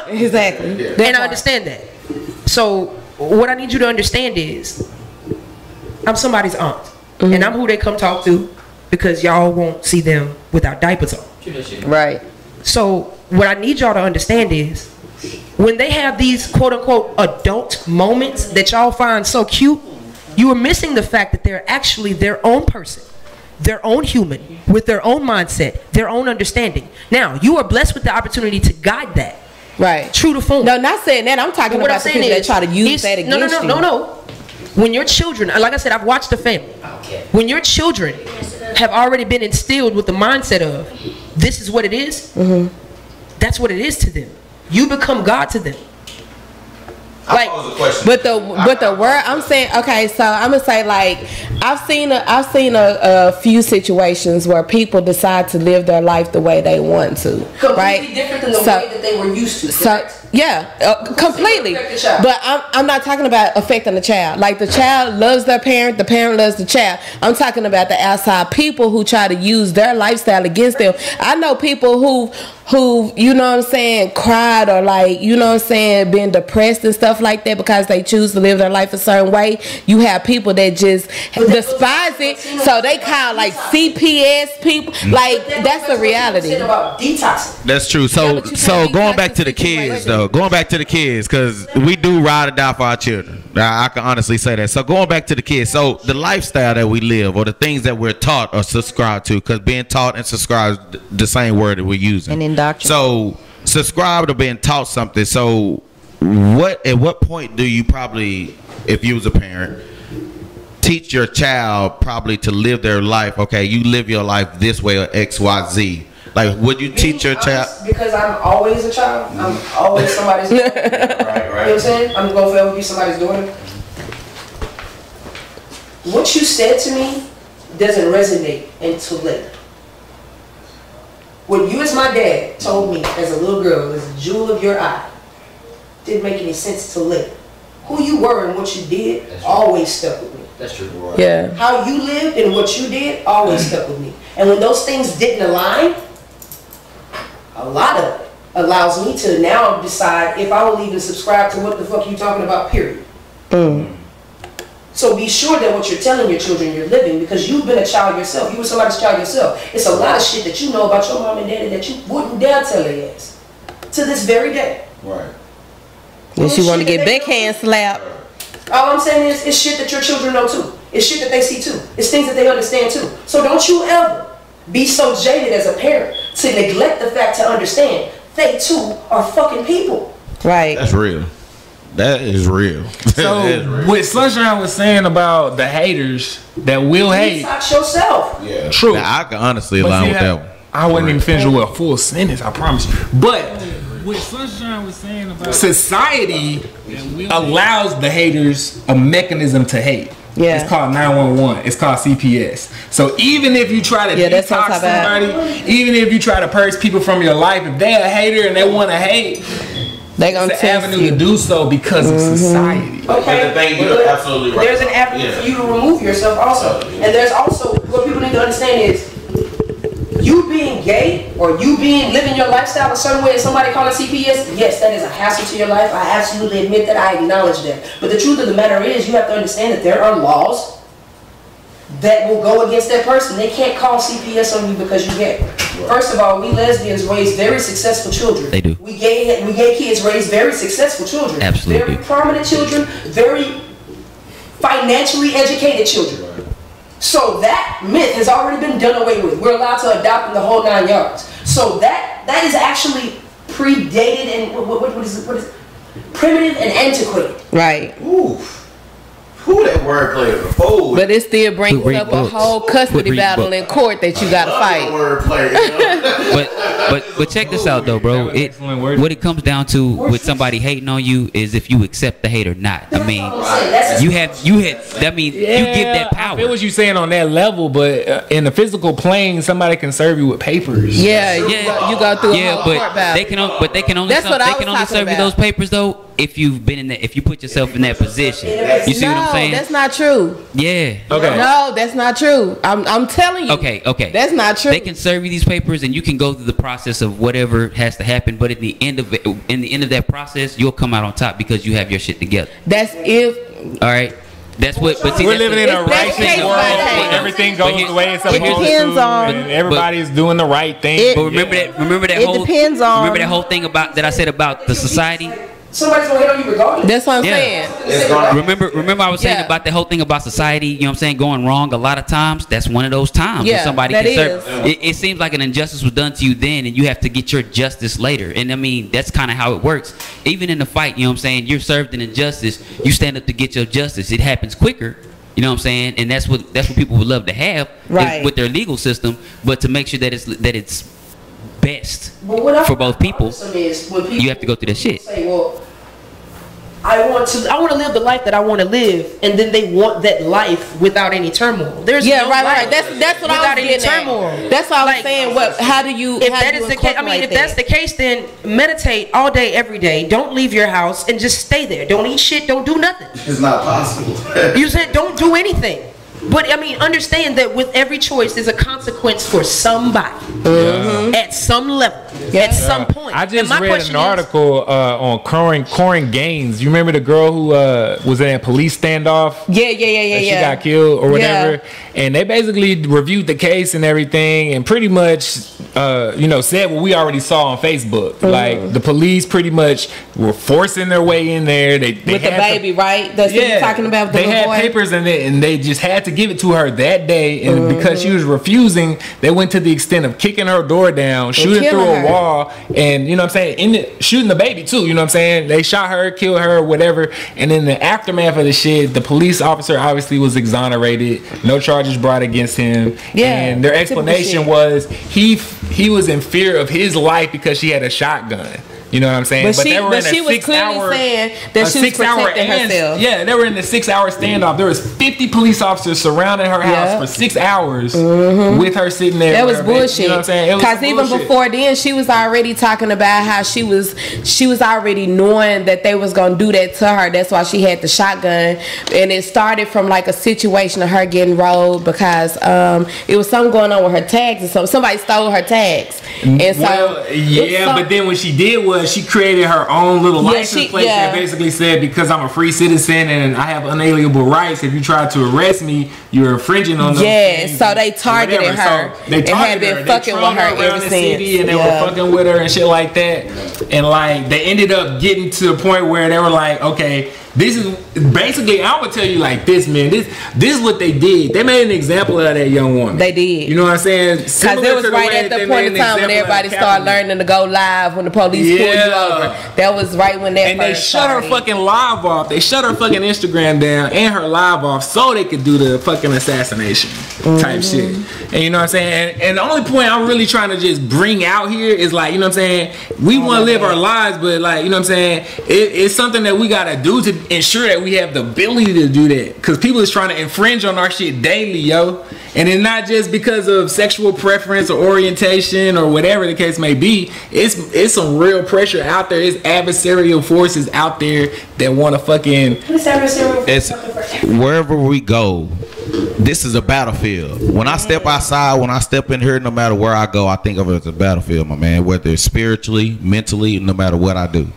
exactly. And I understand that. So what I need you to understand is I'm somebody's aunt, and I'm who they come talk to because y'all won't see them without diapers on. Right. So what I need y'all to understand is when they have these quote-unquote adult moments that y'all find so cute, you are missing the fact that they're actually their own person, their own human, with their own mindset, their own understanding. Now, you are blessed with the opportunity to guide that. Right. True to form. No, not saying that. I'm talking about the people that try to use that against you. No. When your children, like I said, I've watched the family. Okay. When your children have already been instilled with the mindset of, this is what it is, that's what it is to them. You become God to them. Like, but the word I'm saying, okay, so I'm gonna say like I've seen a few situations where people decide to live their life the way they want to, right? Completely different than the way that they were used to. So yeah, completely. But I'm not talking about affecting the child. Like the child loves their parent, the parent loves the child. I'm talking about the outside people who try to use their lifestyle against them. I know people who you know what I'm saying, cried or like, you know what I'm saying, been depressed and stuff like that because they choose to live their life a certain way. You have people that just despise it, so they call like CPS people. Like that's the reality. About detoxing. That's true. So going back to the kids though, because we do ride or die for our children. I can honestly say that. So going back to the kids, so the lifestyle that we live or the things that we're taught or subscribed to, because being taught and subscribed the same word that we're using. And indoctrinate. So subscribed or being taught something. So at what point do you probably, if you was a parent, teach your child probably to live their life? Okay, you live your life this way or X, Y, Z. Like, would you teach your child? Because I'm always a child. I'm always somebody's daughter. Right. You know what I'm saying? I'm going to forever be somebody's daughter. What you said to me doesn't resonate until later. What you as my dad told me as a little girl was a jewel of your eye. Didn't make any sense till later. Who you were and what you did always stuck with me. That's true. Yeah. How you lived and what you did always stuck with me. And when those things didn't align, a lot of it allows me to now decide if I will even subscribe to what the fuck you talking about, period. So be sure that what you're telling your children you're living, because you've been a child yourself. You were somebody's child yourself. It's a lot of shit that you know about your mom and daddy that you wouldn't dare tell their ass. To this very day. Right. Yes, you want to get backhand slapped. All I'm saying is, it's shit that your children know too. It's shit that they see too. It's things that they understand too. So don't you ever be so jaded as a parent to neglect the fact to understand they too are fucking people. Right. That's real. That is real. So what Sunshine was saying about the haters that will hate. Detox yourself. Yeah. True. Now, I can honestly align with that one. I wasn't even finished with a full sentence, I promise you. But what Sunshine was saying about society allows the haters a mechanism to hate. Yeah. It's called 911. It's called CPS. So even if you try to detox somebody, even if you try to purge people from your life, if they're a hater and they want to hate, they gonna it's an avenue to do so because of society. Okay, the thing, you're absolutely right. There's an avenue for you to remove yourself also. And there's also, what people need to understand is, you being gay or you living your lifestyle a certain way and somebody calling CPS, yes, that is a hassle to your life. I absolutely admit that. I acknowledge that. But the truth of the matter is, you have to understand that there are laws that will go against that person. They can't call CPS on you because you're gay. First of all, we lesbians raise very successful children. They do. We gay kids raise very successful children. Absolutely. Very prominent children, very financially educated children. So that myth has already been done away with. We're allowed to adopt in the whole 9 yards. So that is actually predated and what is it? Primitive and antiquated. Right. Oof. Who that wordplay is old. But it still brings up a whole custody battle in court that you gotta fight. Wordplay, you know? but check this out though, bro. What it comes down to with somebody hating on you is if you accept the hate or not. I mean, you give that power. I feel what you're saying on that level, but in the physical plane, somebody can serve you with papers. Yeah, you go through a whole court battle. They can only serve you those papers though if you've been in that, if you put yourself in that position. You see what I'm saying? That's not true. Yeah. Okay. No, that's not true. I'm telling you. Okay. That's not true. They can serve you these papers, and you can go through the process of whatever has to happen. But at the end of it, in the end of that process, you'll come out on top because you have your shit together. That's if. All right. That's what. But see, we're living in a righteous world where everything goes the way it's supposed to, and everybody's doing the right thing. But remember that whole thing about that I said about the society. Somebody's gonna hit on you regardless. That's what I'm saying. Remember I was saying about the whole thing about society, you know what I'm saying, going wrong a lot of times. That's one of those times where somebody can serve. It seems like an injustice was done to you then and you have to get your justice later. And I mean, that's kind of how it works. Even in the fight, you know what I'm saying, you're served an injustice, you stand up to get your justice. It happens quicker. You know what I'm saying? And that's what people would love to have with their legal system, but to make sure that it's best for both people, you have to go through that shit. Say, well, I want to live the life that I want to live, and then they want that life without any turmoil. There's right. That's what I was getting at. That's what I was saying. How do you? If that is the case, I mean, if that's the case, then meditate all day, every day. Don't leave your house and just stay there. Don't eat shit. Don't do nothing. It's not possible. You said don't do anything. But I mean, understand that with every choice, there's a consequence for somebody at some level, at some point. I just read an article on Corin Gaines. You remember the girl who was in a police standoff? Yeah. She got killed or whatever. Yeah. And they basically reviewed the case and everything, and pretty much, said what we already saw on Facebook. Like the police pretty much were forcing their way in there. They with the baby, right? That's what you're talking about. They had papers and they just had to give it to her that day, and because she was refusing, they went to the extent of kicking her door down, shooting through a wall, and you know what I'm saying, shooting the baby too. You know what I'm saying? They shot her, killed her, whatever. And in the aftermath of the shit, the police officer obviously was exonerated. No charges brought against him. Yeah. And their explanation was he was in fear of his life because she had a shotgun. You know what I'm saying? But she was clearly saying that she was protecting herself. Yeah, they were in the 6-hour standoff. There was 50 police officers surrounding her house for 6 hours with her sitting there. That was bullshit. You know what I'm saying? Because even before then, she was already talking about how she was already knowing that they was gonna do that to her. That's why she had the shotgun, and it started from like a situation of her getting rolled because it was something going on with her tags or something. Somebody stole her tags, and but then what she did was she created her own little license plate that basically said, because I'm a free citizen and I have unalienable rights, if you try to arrest me, you're infringing on those things. So they targeted her. So they had been fucking with her ever since. And they were fucking with her and shit like that. And like they ended up getting to the point where they were like, okay, this is basically, I would tell you like this, man. This is what they did. They made an example of that young woman. They did. You know what I'm saying? Because it was right at the point in time when everybody started learning to go live when the police pulled you over. That was right when that and they shut her fucking live off. They shut her fucking Instagram down and her live off so they could do the fucking assassination type shit. And you know what I'm saying? And the only point I'm really trying to just bring out here is like, you know what I'm saying? We want to live our lives, but like, you know what I'm saying? It's something that we got to do to ensure that we have the ability to do that? Because people is trying to infringe on our shit daily, yo. And it's not just because of sexual preference or orientation or whatever the case may be. It's some real pressure out there. It's adversarial forces out there that want to fucking. What's adversarial? It's wherever we go. This is a battlefield. When I step outside, when I step in here, no matter where I go, I think of it as a battlefield, my man. Whether it's spiritually, mentally, no matter what I do.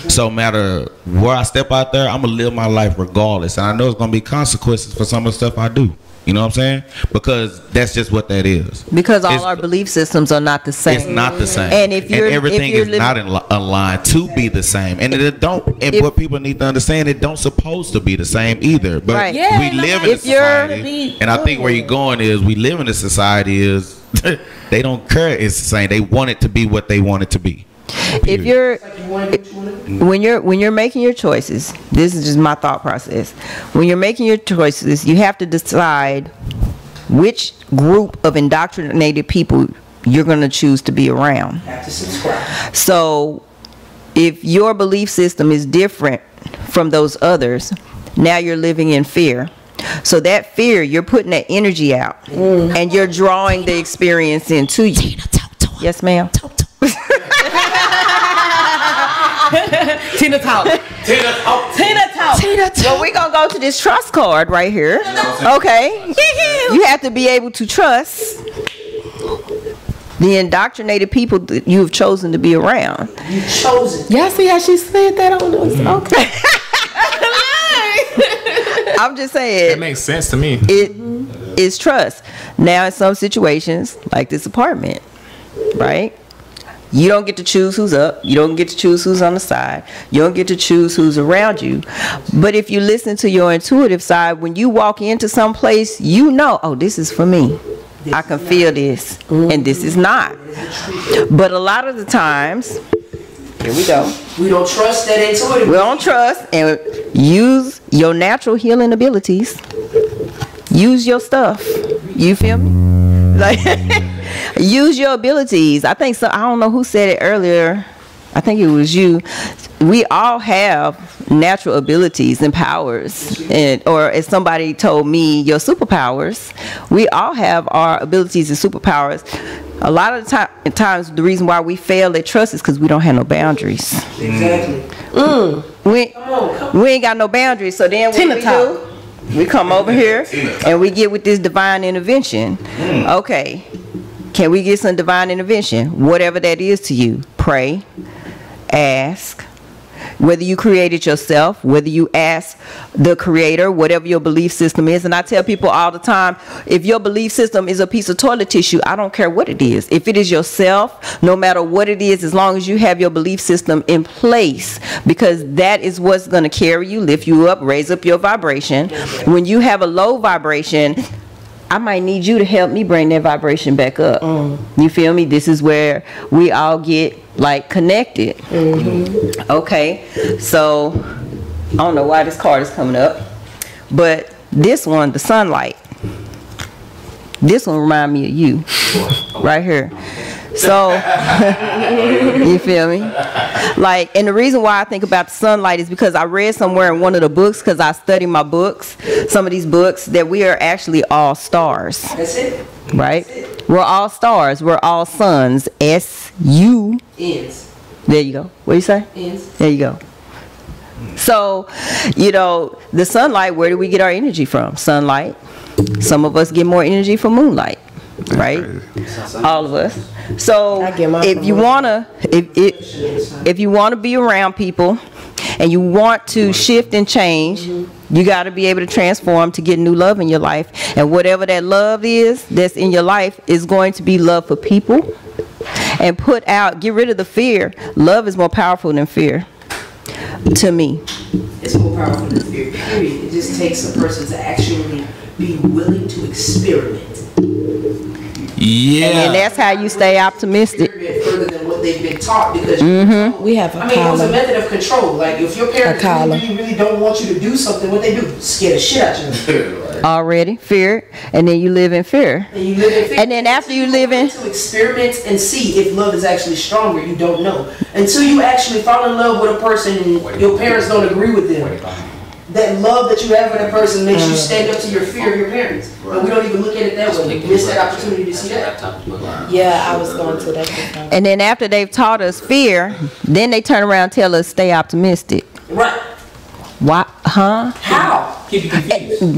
So no matter where I step out there, I'm gonna live my life regardless. And I know it's gonna be consequences for some of the stuff I do. You know what I'm saying? Because that's just what that is. Because all our belief systems are not the same. It's not the same. And if you're, everything is not in line to be the same. And it don't. And what people need to understand, it don't supposed to be the same either. But Right. we live in a society, and I think where you're going is we live in a society is they don't care it's the same. They want it to be what they want it to be. If you're when you're making your choices, this is just my thought process. When you're making your choices, you have to decide which group of indoctrinated people you're going to choose to be around. Have to subscribe. So if your belief system is different from those others, now you're living in fear. So that fear, you're putting that energy out, and you're drawing the experience into you. Tina, talk to her. Yes, ma'am. Talk to her. Tina talk. Tina, Tina talk. Tina talk. Well, we're going to go to this trust card right here. Okay. You have to be able to trust the indoctrinated people that you have chosen to be around. You chosen. Y'all see how she said that on us? Okay. I'm just saying. That makes sense to me. It is trust. Now, in some situations, like this apartment, right? You don't get to choose who's up. You don't get to choose who's on the side. You don't get to choose who's around you. But if you listen to your intuitive side, when you walk into some place, you know, oh, this is for me. I can feel this, and this is not. But a lot of the times, here we go. We don't trust that intuitive. We don't trust, and use your natural healing abilities. Use your stuff. You feel me? Like, use your abilities. I think so. I don't know who said it earlier. I think it was you. We all have natural abilities and powers, and or as somebody told me, your superpowers. We all have our abilities and superpowers. A lot of the times, the reason why we fail at trust is because we don't have no boundaries. Exactly. We ain't got no boundaries. So then what we do? We come over here and we get with this divine intervention. Okay, can we get some divine intervention? Whatever that is to you, pray, ask. Whether you create it yourself, whether you ask the creator, whatever your belief system is. And I tell people all the time, if your belief system is a piece of toilet tissue, I don't care what it is. If it is yourself, no matter what it is, as long as you have your belief system in place, because that is what's going to carry you, lift you up, raise up your vibration. When you have a low vibration, I might need you to help me bring that vibration back up. You feel me? This is where we all get like connected. Okay, so I don't know why this card is coming up, but this one, the sunlight, this one remind me of you right here. So you feel me? Like, and the reason why I think about the sunlight is because I read somewhere in one of the books, because I study my books, some of these books, that we are actually all stars. That's it. Right? That's it. We're all stars. We're all suns. S-U. Ends. There you go. What do you say? Ends. There you go. So, you know, the sunlight, where do we get our energy from? Sunlight. Some of us get more energy from moonlight. Right? All of us. So if you wanna if you wanna be around people and you want to shift and change, you got to be able to transform to get new love in your life. And whatever that love is that's in your life is going to be love for people. And get rid of the fear. Love is more powerful than fear, to me. It's more powerful than fear, period. It just takes a person to actually be willing to experiment. Yeah. And then that's how you stay optimistic. Further than what they've been taught, because we have a it was a method of control. Like, if your parents really don't want you to do something, what they do? Scare the shit out of you. Already fear, and then you live in fear. And then after you live in to experiment and see if love is actually stronger, you don't know until you actually fall in love with a person and your parents don't agree with them. that love that you have for that person makes you stand up to your fear of your parents. But we don't even look at it that way. We miss that opportunity to see that. Yeah, I was going to that. And then after they've taught us fear, then they turn around and tell us stay optimistic. Right. Why? Huh? How? Keep you confused.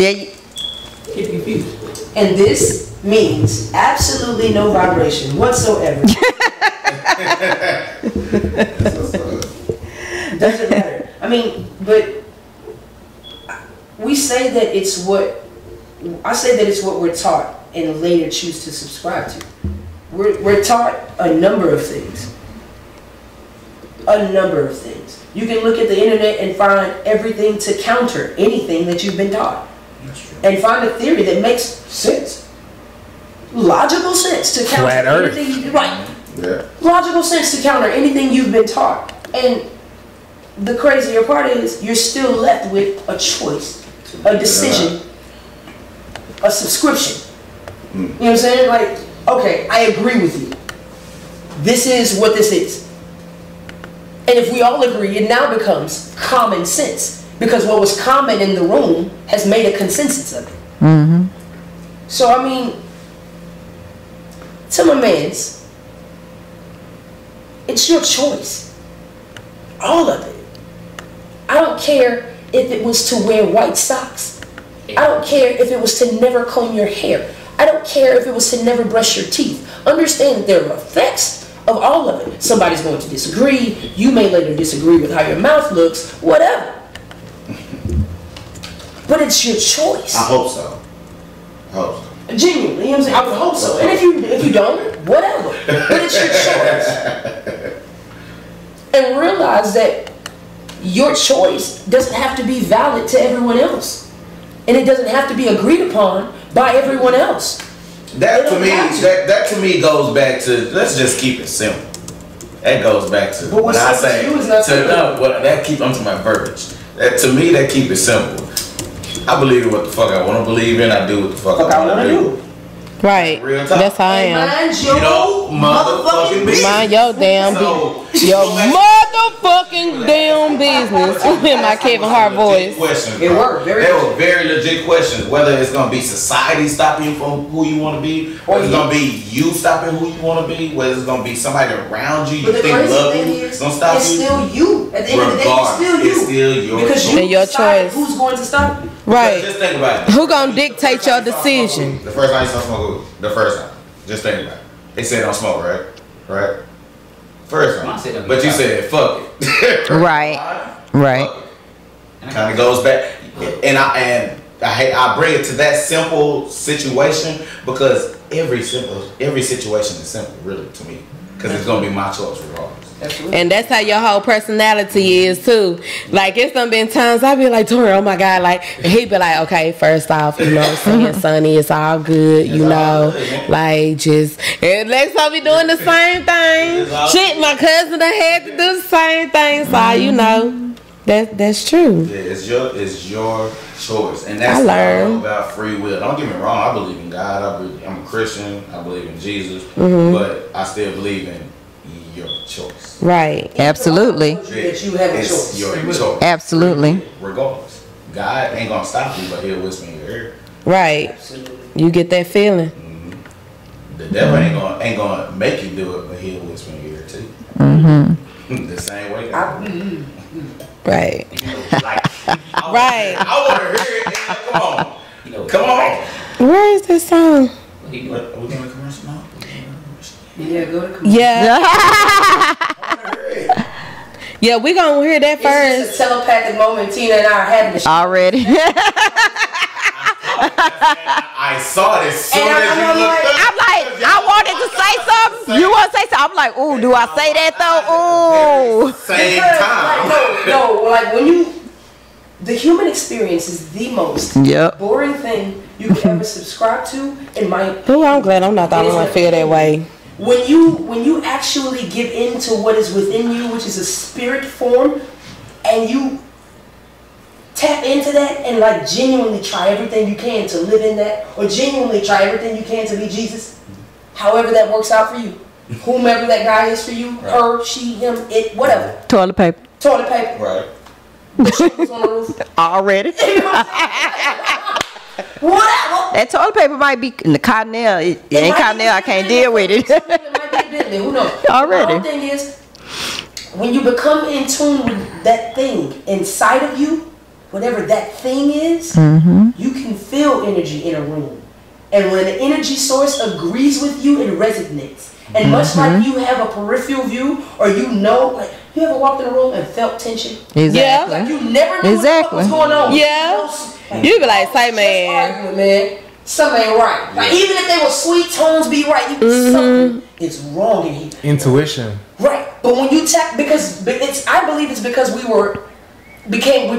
Keep you confused. And this means absolutely no vibration whatsoever. Doesn't matter. I mean, but we say that it's what I say that it's what we're taught and later choose to subscribe to. We're taught a number of things. A number of things. You can look at the internet and find everything to counter anything that you've been taught. And find a theory that makes sense. Logical sense to counter anything. Right. Yeah. Logical sense to counter anything you've been taught. And the crazier part is you're still left with a choice, a decision, a subscription. You know what I'm saying? Like, okay, I agree with you. This is what this is. And if we all agree, it now becomes common sense. Because what was common in the room has made a consensus of it. Mm-hmm. So, I mean, to my mans, it's your choice. All of it. I don't care if it was to wear white socks. I don't care if it was to never comb your hair. I don't care if it was to never brush your teeth. Understand that there are effects of all of it. Somebody's going to disagree. You may later disagree with how your mouth looks. Whatever. But it's your choice. I hope so. I hope so. Genuinely, you know what I'm saying? I would hope so. And if you don't, whatever. But it's your choice. And realize that your choice doesn't have to be valid to everyone else. And it doesn't have to be agreed upon by everyone else. That to me goes back to, let's just keep it simple. That goes back to what I say I'm to my verbiage. That to me, that keep it simple. I believe in what the fuck I want to believe in. I do what the fuck I want to do. Right. Real talk. That's how I am. You know, motherfucking business. Mind your damn business. Your motherfucking damn business. In my Kevin Hart voice. They were very legit questions. Whether it's gonna be society stopping you from who you want to be, or it's gonna be you stopping who you want to be, whether it's gonna be somebody around you you think love you, it's gonna stop you. It's still you. At the end of the day, it's still you. It's still your because choice. you decide who's going to stop you. Right. Just think about it. Who gonna dictate your decision? The first time you saw smoke weed. The first time. Just think about it. They said don't smoke, right? Right? First time. But you said fuck it. Right. Right. Kind of goes back. And I bring it to that simple situation because every situation is simple, really, to me. Because it's gonna be my choice regardless. And that's how your whole personality is too. Like it's done been times I be like, Tori, oh my God, like he be like, okay, first off, you know, saying Sonny, it's all good, you know, like just and next time we doing the same thing. Shit, my cousin I had to do the same thing, so you know, that's true. Yeah, it's your choice, and that's all about free will. Don't get me wrong, I believe in God. I'm a Christian. I believe in Jesus, but I still believe in your choice. Right. Absolutely. That you have a choice. Your choice. Absolutely. Regardless, God ain't gonna stop you, but He'll whisper in your ear. Right. Absolutely. You get that feeling. Mm-hmm. The devil ain't gonna make you do it, but He'll whisper in your ear too. Mm-hmm. The same way. Right. Like, right. I want to hear it. Come on. Where is this song? We doing a commercial now? Yeah, go to commercial. Yeah. Yeah, we gonna hear that first. It's just a telepathic moment. Tina and I are having this already. I saw it as soon as you looked up. I'm like, I wanted to say something. You want to say something? I'm like, ooh, do I say that though? Ooh. Same time. No, like when the human experience is the most boring thing you can ever subscribe to. In my oh, I'm glad I'm not the only one feel that way. When you actually give in to what is within you, which is a spirit form, and you tap into that and like genuinely try everything you can to live in that, or genuinely try everything you can to be Jesus, however that works out for you, whomever that guy is for you, her, she, him, it, whatever. Toilet paper. Toilet paper. Right. The shit was on the roof. Already. What? That toilet paper might be in the Cottonelle. It ain't Cottonelle. I can't deal with it. It might be a Bentley. Who knows? Already. The whole thing is, when you become in tune with that thing inside of you, whatever that thing is, you can feel energy in a room. And when the energy source agrees with you, it resonates. And much like you have a peripheral view, or you know, like, you ever walked in a room and felt tension? Exactly. Yeah. Like you never knew what was going on. Yeah. You be like, say, man, something ain't right. Like, even if they were sweet tones, be right. Something is wrong in here. Intuition. Right. But when you tap, because it's, I believe it's because we became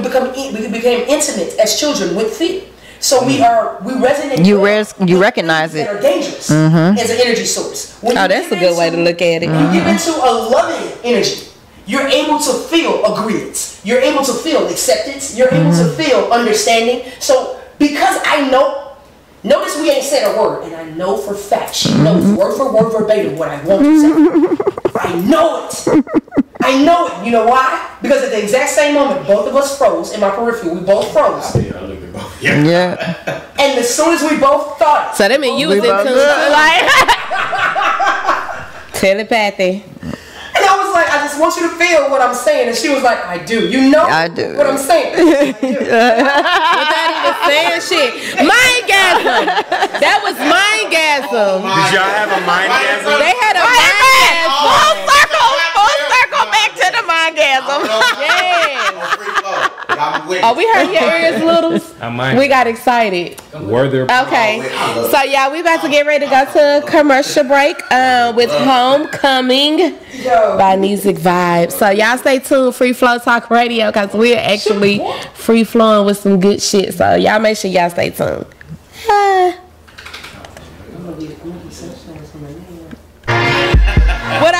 intimate as children with fear. So we resonate. You recognize it. That are dangerous as an energy source. When that's a good way to look at it. When you get into a loving energy, you're able to feel agreements. You're able to feel acceptance. You're able to feel understanding. So because I know, notice we ain't said a word, and I know for fact she knows word for word verbatim what I want to say. I know it. I know it. You know why? Because at the exact same moment, both of us froze in my peripheral. We both froze. Yeah. And as soon as we both thought it. So that means you was in tune. Telepathy. And I was like, I just want you to feel what I'm saying. And she was like, I do. You know I do. what I'm saying. I do. Without even saying shit. Mindgasm. That was mindgasm. Did y'all have a mindgasm? They had a mindgasm. Full circle back to the mindgasm. Yeah. Oh, we heard your ears, Littles. We got excited. Okay. So, y'all, we about to get ready to go to a commercial break with Homecoming by Music Vibe. So, y'all stay tuned, Free Flow Talk Radio, because we're actually free flowing with some good shit. So, y'all make sure y'all stay tuned. What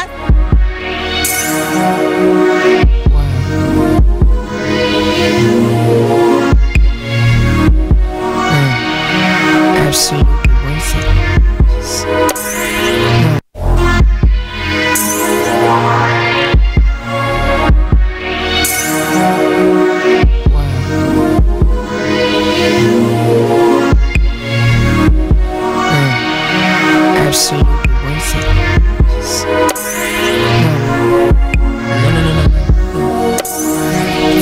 Absolutely worth it. Absolutely worth it. No.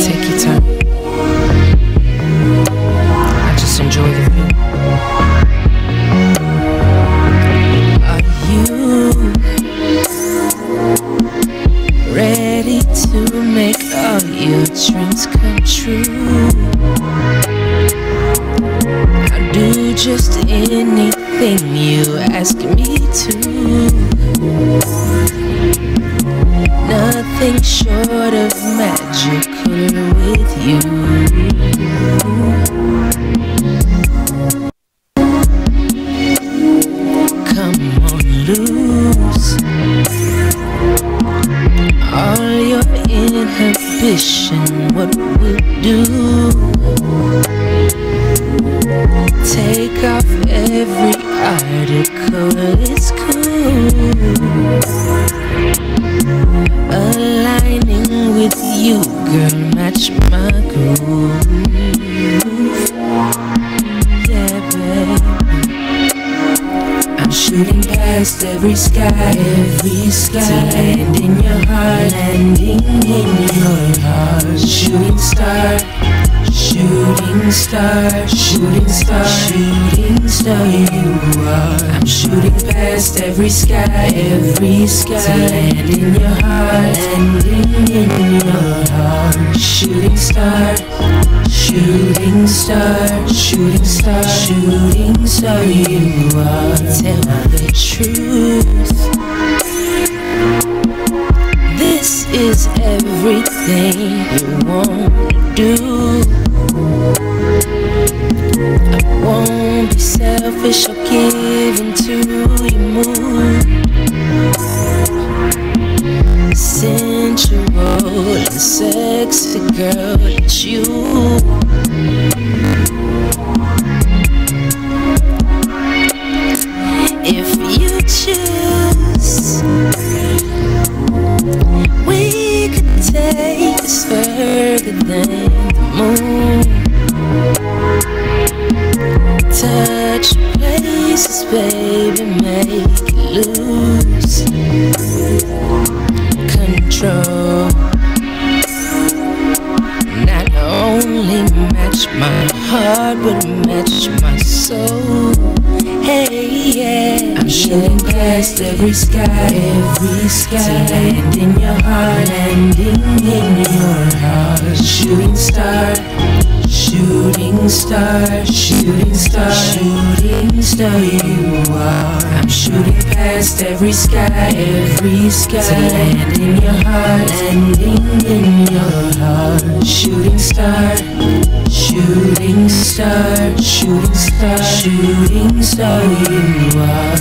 Take your time. I just enjoy the view. Are you ready to make all your dreams come true? I'll do just anything you ask me to. Nothing short of magical with you. Come on, lose all your inhibition. What we'll do, take off every article, it's cool. Aligning with you, girl, match my groove. Yeah, baby, I'm shooting past every sky, to land in your heart, landing in your heart. Shooting star, shooting star, shooting star, shooting star you are. I'm shooting past every sky, to land in your heart, landing in your heart. Shooting star, shooting star, shooting star, shooting star you are. Tell the truth. This is everything you wanna do. I won't be selfish or give into your mood. Sensual and sexy girl, it's you. If you choose, we could take this further bigger than the moon. Touch places, baby, make it lose control. Not only match my heart, but match my soul. Hey, yeah, I'm shooting past every sky, to land in your heart, landing in your heart. Shooting star, shooting star, shooting star, shooting star you are. I'm shooting past every sky, to land in your heart, landing in your heart. Shooting star, shooting star, shooting star, shooting star you are.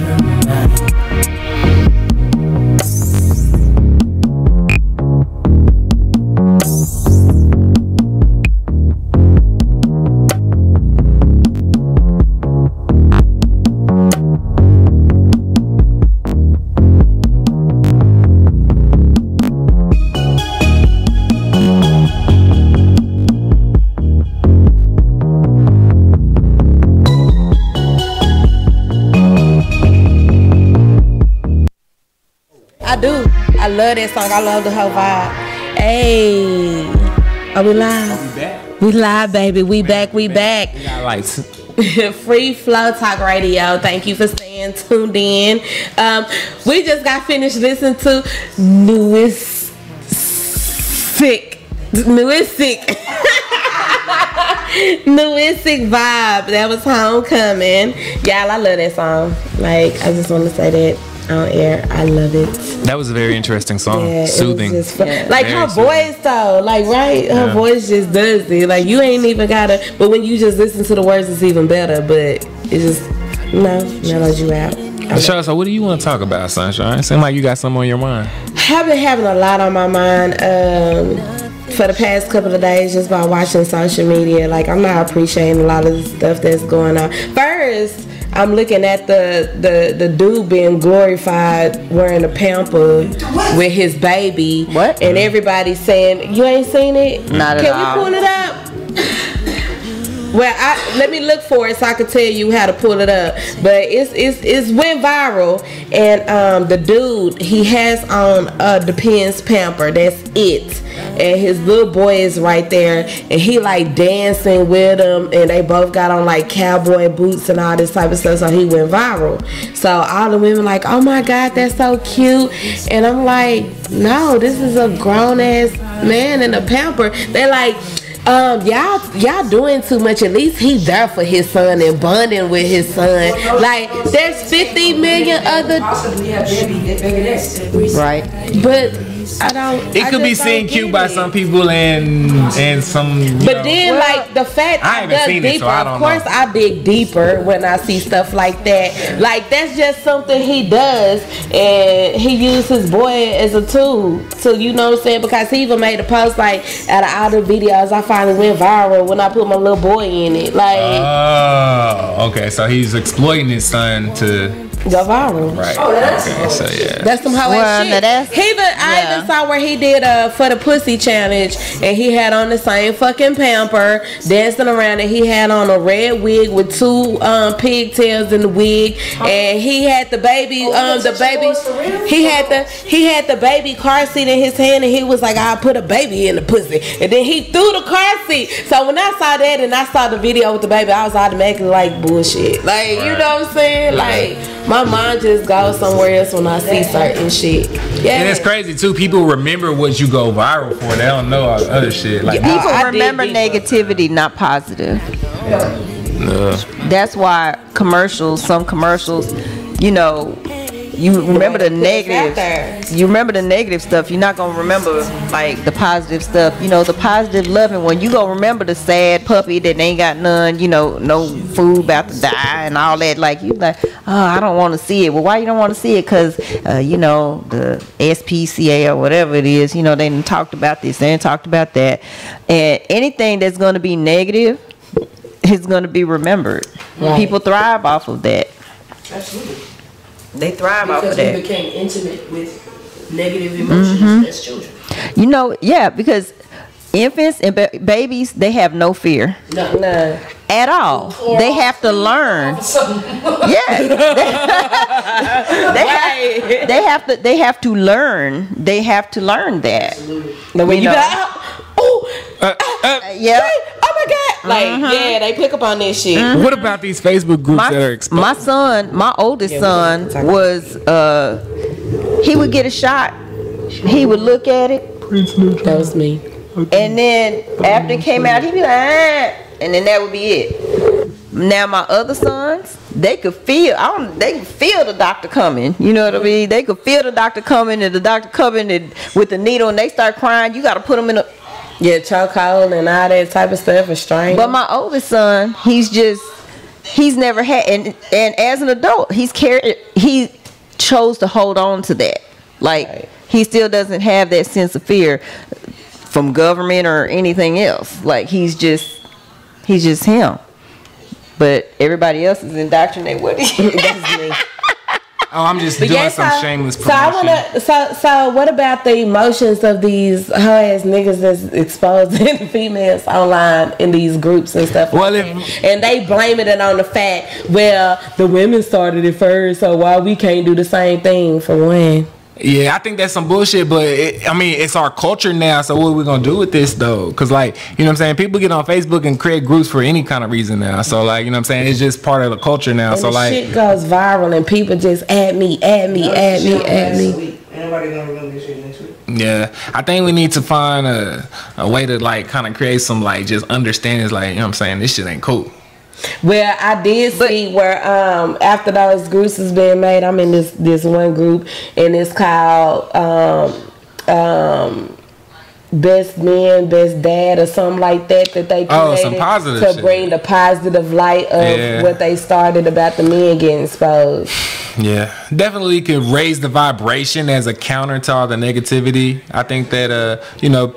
I love that song. I love the whole vibe. Hey, are we live? We live, baby. We back. We back. We got lights. Free Flow Talk Radio. Thank you for staying tuned in. We just got finished listening to Newest Sick Vibe. That was Homecoming. Y'all, I love that song. Like, I just want to say that on air. I love it. That was a very interesting song. Yeah, soothing. Like her voice though, like right, her voice just does it. Like you ain't even gotta, but when you just listen to the words, it's even better. But it just mellows you out. So what do you want to talk about, Sunshine? It seems like you got something on your mind. I've been having a lot on my mind for the past couple of days just by watching social media. Like I'm not appreciating a lot of the stuff that's going on. First, I'm looking at the dude being glorified wearing a pamper with his baby. What? And everybody's saying, you ain't seen it? Not at all. Can we pull it up? Well, let me look for it so I can tell you how to pull it up. But it's went viral, and the dude, he has on Depends pamper. That's it. And his little boy is right there, and he like dancing with him, and they both got on like cowboy boots and all this type of stuff. So he went viral. So all the women like, oh my God, that's so cute. And I'm like, no, this is a grown ass man in a pamper. They're like, y'all doing too much. At least he's there for his son and bonding with his son. Like there's 50 million other right, but I don't. It could be seen cute by some people and some. But then, like the fact I dug deeper. Of course, I dig deeper when I see stuff like that. Like that's just something he does, and he used his boy as a tool. So you know what I'm saying? Because he even made a post like, out of all the videos, I finally went viral when I put my little boy in it. Like, oh, okay. So he's exploiting his son to go viral. Right. Oh, that's okay. So yeah, that's some how shit. I even saw where he did for the pussy challenge, and he had on the same fucking pamper, dancing around, and he had on a red wig with two pigtails in the wig, and he had the baby, he had the baby car seat in his hand, and he was like, I'll put a baby in the pussy, and then he threw the car seat. So when I saw that and I saw the video with the baby, I was automatically like, bullshit. Like, you know what I'm saying? Like, my mind just goes somewhere else when I see certain shit. Yeah. And it's crazy too. People remember what you go viral for. They don't know all the other shit. Like people remember negativity, not positive. That's why some commercials, you know, you remember the negative. You remember the negative stuff. You're not gonna remember like the positive stuff. You know, the positive loving one. You gonna remember the sad puppy that ain't got none. You know, no food, about to die, and all that. Like you like, oh, I don't want to see it. Well, why you don't want to see it? Cause you know, the SPCA or whatever it is. You know, they done talked about this. They done talked about that. And anything that's gonna be negative is gonna be remembered. Right. People thrive off of that. Absolutely. They thrive off of that. Because we became intimate with negative emotions as children. You know, yeah, because infants and babies, they have no fear. No. At all. They have to learn. Yeah. They have to learn. They have to learn that. The way you yeah. Oh my God. Like, yeah, they pick up on this shit. What about these Facebook groups that are exposed? My oldest son was, he would get a shot. He would look at it. That was me. And then after it came out, he'd be like, and then that would be it. Now my other sons, they could feel the doctor coming. You know what I mean? They could feel the doctor coming, and the doctor coming with the needle, and they start crying. You got to put them in a chokehold and all that type of stuff and strain. But my oldest son, he's never had, and as an adult, he chose to hold on to that. Like he still doesn't have that sense of fear from government or anything else. Like he's just him. But everybody else is indoctrinated with it. That's me. Oh, I'm just doing some shameless promotion. So what about the emotions of these hoe ass niggas that's exposing females online in these groups and stuff like that? And they blaming it on the fact, well, the women started it first, so why we can't do the same thing for one? Yeah, I think that's some bullshit, but it's our culture now, so what are we gonna do with this though? Because like, you know what I'm saying, people get on Facebook and create groups for any kind of reason now, so like, you know what I'm saying, it's just part of the culture now. And so the like shit goes viral and people just add me. Nobody gonna remember this shit next week. Yeah, I think we need to find a way to like kind of create some like just understanding, like, you know what I'm saying, this shit ain't cool. Well, I did see where after those groups has been made, I'm in this one group, and it's called Best Men, Best Dad, or something like that they created some positive to shit. bring the positive light of what they started about the men getting exposed. Yeah, definitely could raise the vibration as a counter to all the negativity. I think that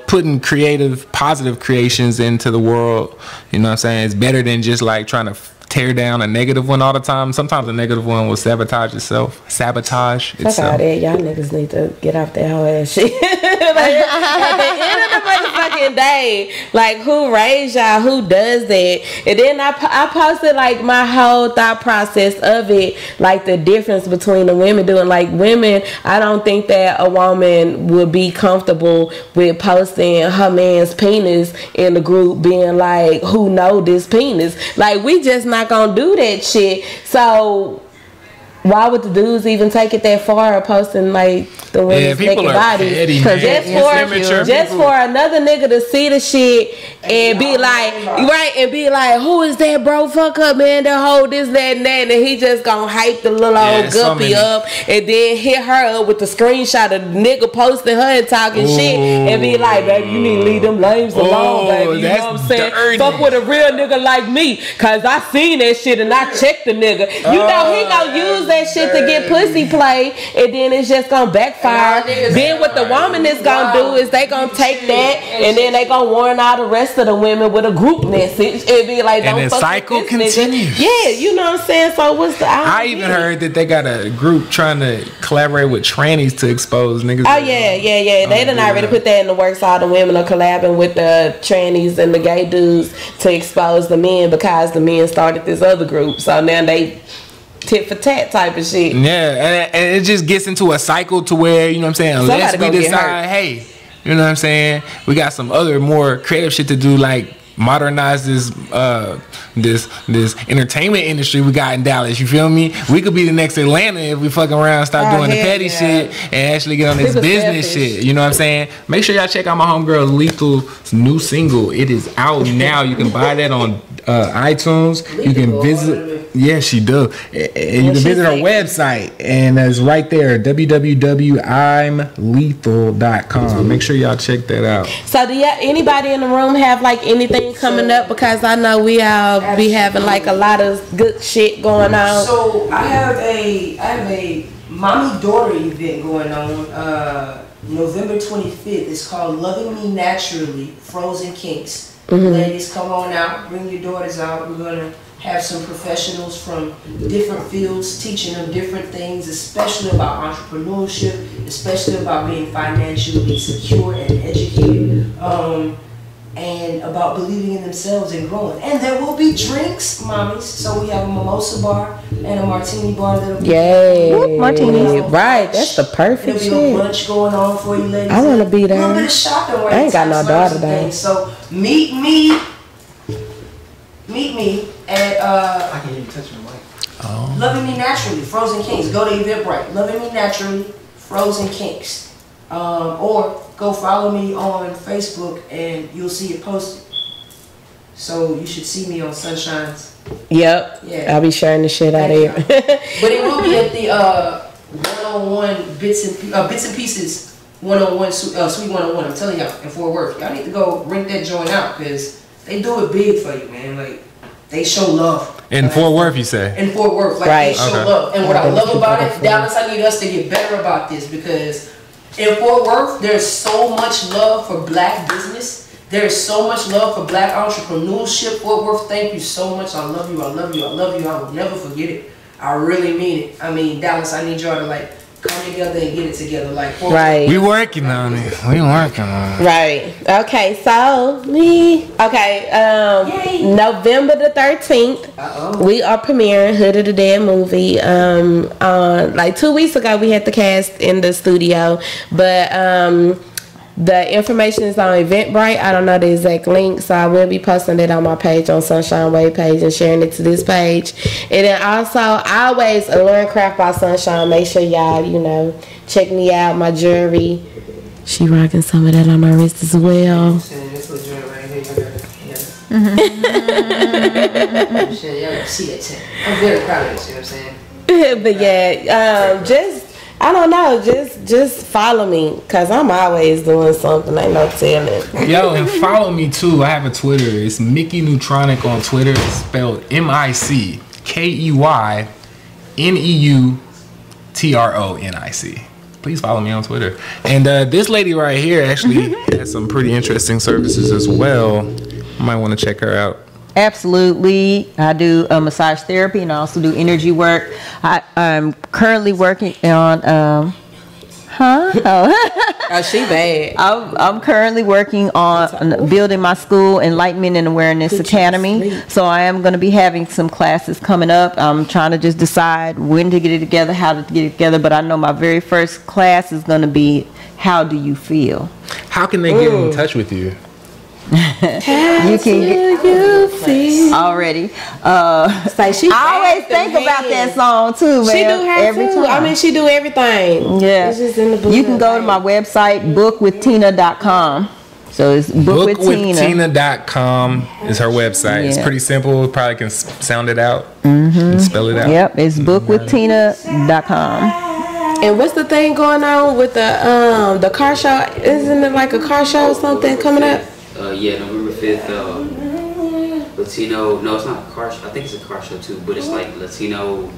putting creative, positive creations into the world, you know what I'm saying, is better than just like trying to tear down a negative one all the time. Sometimes a negative one will sabotage itself. Fuck all that. Y'all niggas need to get off that whole ass shit. Like, at the end of the motherfucking day, like, who raised y'all? Who does that? And then I posted like my whole thought process of it, like the difference between the women doing. Like, women, I don't think that a woman would be comfortable with posting her man's penis in the group, being like, who know this penis? Like, we just not gonna do that shit. So why would the dudes even take it that far, posting like the women's naked bodies? Because just for another nigga to see the shit and be like, who is that, bro? Fuck up, man. That whole this, that, and that, and he just gonna hype the little old guppy up, and then hit her up with the screenshot of the nigga posting her and talking shit, and be like, baby, you need to leave them lames alone, baby. You know what I'm saying? Fuck with a real nigga like me, cause I seen that shit and I checked the nigga. You know he gonna use that shit to get pussy play, and then it's just gonna backfire. Then what the woman is gonna do is they gonna take that, and then they gonna warn all the rest of the women with a group message and be like, don't and the fuck cycle with this continues. Nigga. Yeah, you know what I'm saying? So what's the I even heard that they got a group trying to collaborate with trannies to expose niggas. Oh yeah. They done already put that in the works. All the women are collabing with the trannies and the gay dudes to expose the men, because the men started this other group. So now they tit for tat type of shit. Yeah, and it just gets into a cycle to where, you know what I'm saying, unless we decide, hey, you know what I'm saying, we got some other more creative shit to do, like modernize this entertainment industry we got in Dallas. You feel me? We could be the next Atlanta if we fucking around and start doing the petty shit and actually get on this business shit. You know what I'm saying? Make sure y'all check out my homegirl Lethal's new single. It is out now. You can buy that on iTunes. You can visit. Yeah, she do. And you can visit her website, and it's right there, www.imlethal.com. Make sure y'all check that out. So do anybody in the room have like anything coming up? Because I know we all be having like a lot of good shit going on. So I have a mommy-daughter event going on November 25th. It's called Loving Me Naturally, Frozen Kinks. Ladies, come on out, bring your daughters out. We're gonna have some professionals from different fields teaching them different things, especially about entrepreneurship, especially about being financially secure and educated. and about believing in themselves and growing. And there will be drinks, mommies. So we have a mimosa bar and a martini bar that'll be martini. Right, that's the perfect shit. There'll be a brunch going on for you ladies. I want to be there. A little bit of shopping. I ain't got no daughter though. So meet me at I can't even touch my mic. Loving Me Naturally, Frozen Kinks. Go to Eventbrite. Loving Me Naturally, Frozen Kinks. Or go follow me on Facebook and you'll see it posted. So you should see me on Sunshine's. Yep. Yeah. I'll be sharing the shit out of here. But it will be at the 101 bits and pieces 101 Sweet 101. I'm telling y'all in Fort Worth. Y'all need to go rent that joint out because they do it big for you, man. Like they show love. In Fort Worth, you say? In Fort Worth, like they show love. And what I love about it, Dallas, I need us to get better about this because in Fort Worth, there's so much love for black business. There's so much love for black entrepreneurship. Fort Worth, thank you so much. I love you. I love you. I love you. I will never forget it. I really mean it. I mean, Dallas, I need y'all to like come together and get it together. Like, Fort Worth. We working on it. Right. Okay. So November the 13th, we are premiering Hood of the Dead movie. Like 2 weeks ago, we had the cast in the studio, but the information is on Eventbrite. I don't know the exact link, so I will be posting it on my page on Sunshine Wade page and sharing it to this page. And then also, always Alluring Craft by Sunshine. Make sure y'all, check me out. My jewelry. She rocking some of that on her wrist as well. See that too. I'm very proud of it, you know what I'm saying? But yeah, I don't know, just follow me, cause I'm always doing something. Ain't no telling. Yo, and follow me too. I have a Twitter. It's Mickey Neutronic on Twitter. It's spelled MickeyNeutronic. Please follow me on Twitter. And this lady right here actually has some pretty interesting services as well. You might want to check her out. Absolutely. I do massage therapy and I also do energy work. I'm currently working on Oh, she bad. I'm currently working on building my school, Enlightenment and Awareness Academy. So I am going to be having some classes coming up. I'm trying to just decide when to get it together, how to get it together. But I know my very first class is going to be How Do You Feel? How can they get in touch with you? You can get already. I always think about that song too, man. She do her every too. I mean, she do everything. Yeah. It's just in the you can go to my website, bookwithtina.com. So it's bookwithtina.com is her website. Yeah. It's pretty simple. Probably can sound it out and spell it out. Yep, it's bookwithtina.com. And what's the thing going on with the car show? Isn't it like a car show or something coming up? Yeah, November 5th, Latino, no, it's not a car show, I think it's a car show too, but it's like Latino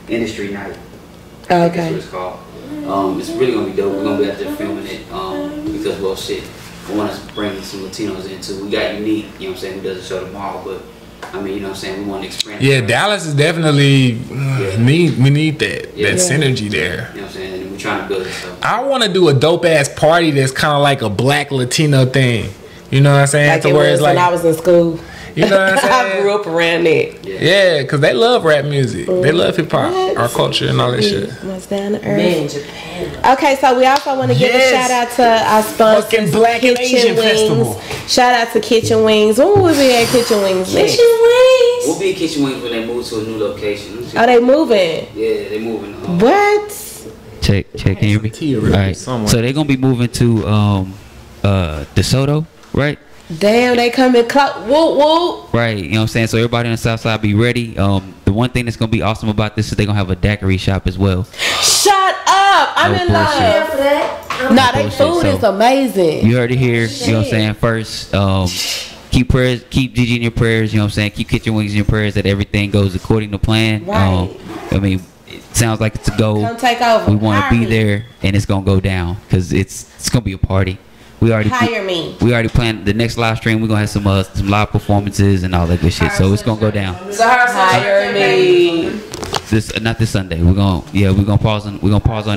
Industry Night. Okay. That's what it's called. It's really going to be dope. We're going to be out there filming it because, well, shit, I want to bring some Latinos in too. We got Unique, you know what I'm saying, who does a show tomorrow, but I mean, you know what I'm saying, we want to expand. Yeah, Dallas is definitely, we need that synergy there. You know what I'm saying, and we're trying to build it. So. I want to do a dope ass party that's kind of like a black Latino thing. You know what I'm saying? Like it was when I was in school. You know what I'm saying? I grew up around it. Yeah, because they love rap music. They love hip hop, our culture, and all that shit. What's down to earth? Man, Japan. Okay, so we also want to give a shout out to our sponsors, Black and Asian Festival. Shout out to Kitchen Wings. When will we be at Kitchen Wings next? Kitchen Wings. We'll be at Kitchen Wings when they move to a new location. Are they moving? Yeah, they moving. What? Check, can you hear me? All right. So they're gonna be moving to DeSoto, right? Damn, they coming close. Whoop whoop. Right, you know what I'm saying? So everybody on the south side be ready. The one thing that's gonna be awesome about this is they're gonna have a daiquiri shop as well. Shut up! I'm in love for that. Nah, their food is amazing. You heard it here. Shit. You know what I'm saying? First, keep Gigi in your prayers. You know what I'm saying? Keep Kitchen Wings in your prayers that everything goes according to plan. Right. I mean, it sounds like it's a go. Come take over. We want to be there, and it's gonna go down because it's gonna be a party. We already planned the next live stream. We're gonna have some live performances and all that good shit. So it's gonna go down. Hire me. Not this Sunday. We're gonna pause on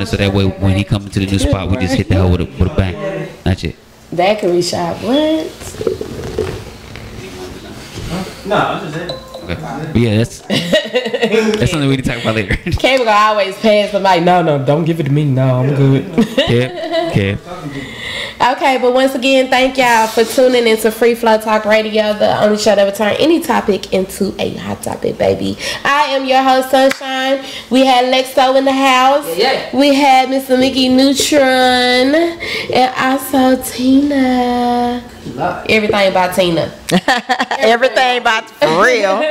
it so that way when he comes to the new spot, we just hit the hell with a bang. That's it. Daiquiri shop. What? No, I'm just saying. Okay. But yeah, that's something we need to talk about later. Cable gonna always pass the mic. No, don't give it to me. No, I'm good. Okay. Okay, but once again, thank y'all for tuning into Free Flow Talk Radio, the only show that will turn any topic into a hot topic, baby. I am your host, Sunshine. We had Lexo in the house. Yeah. We had Mr. Mickey Neutron. And also Tina. Everything about Tina. Everything about for real.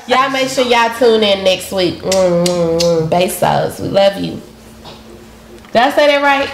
Y'all make sure y'all tune in next week. Besos, we love you. Did I say that right?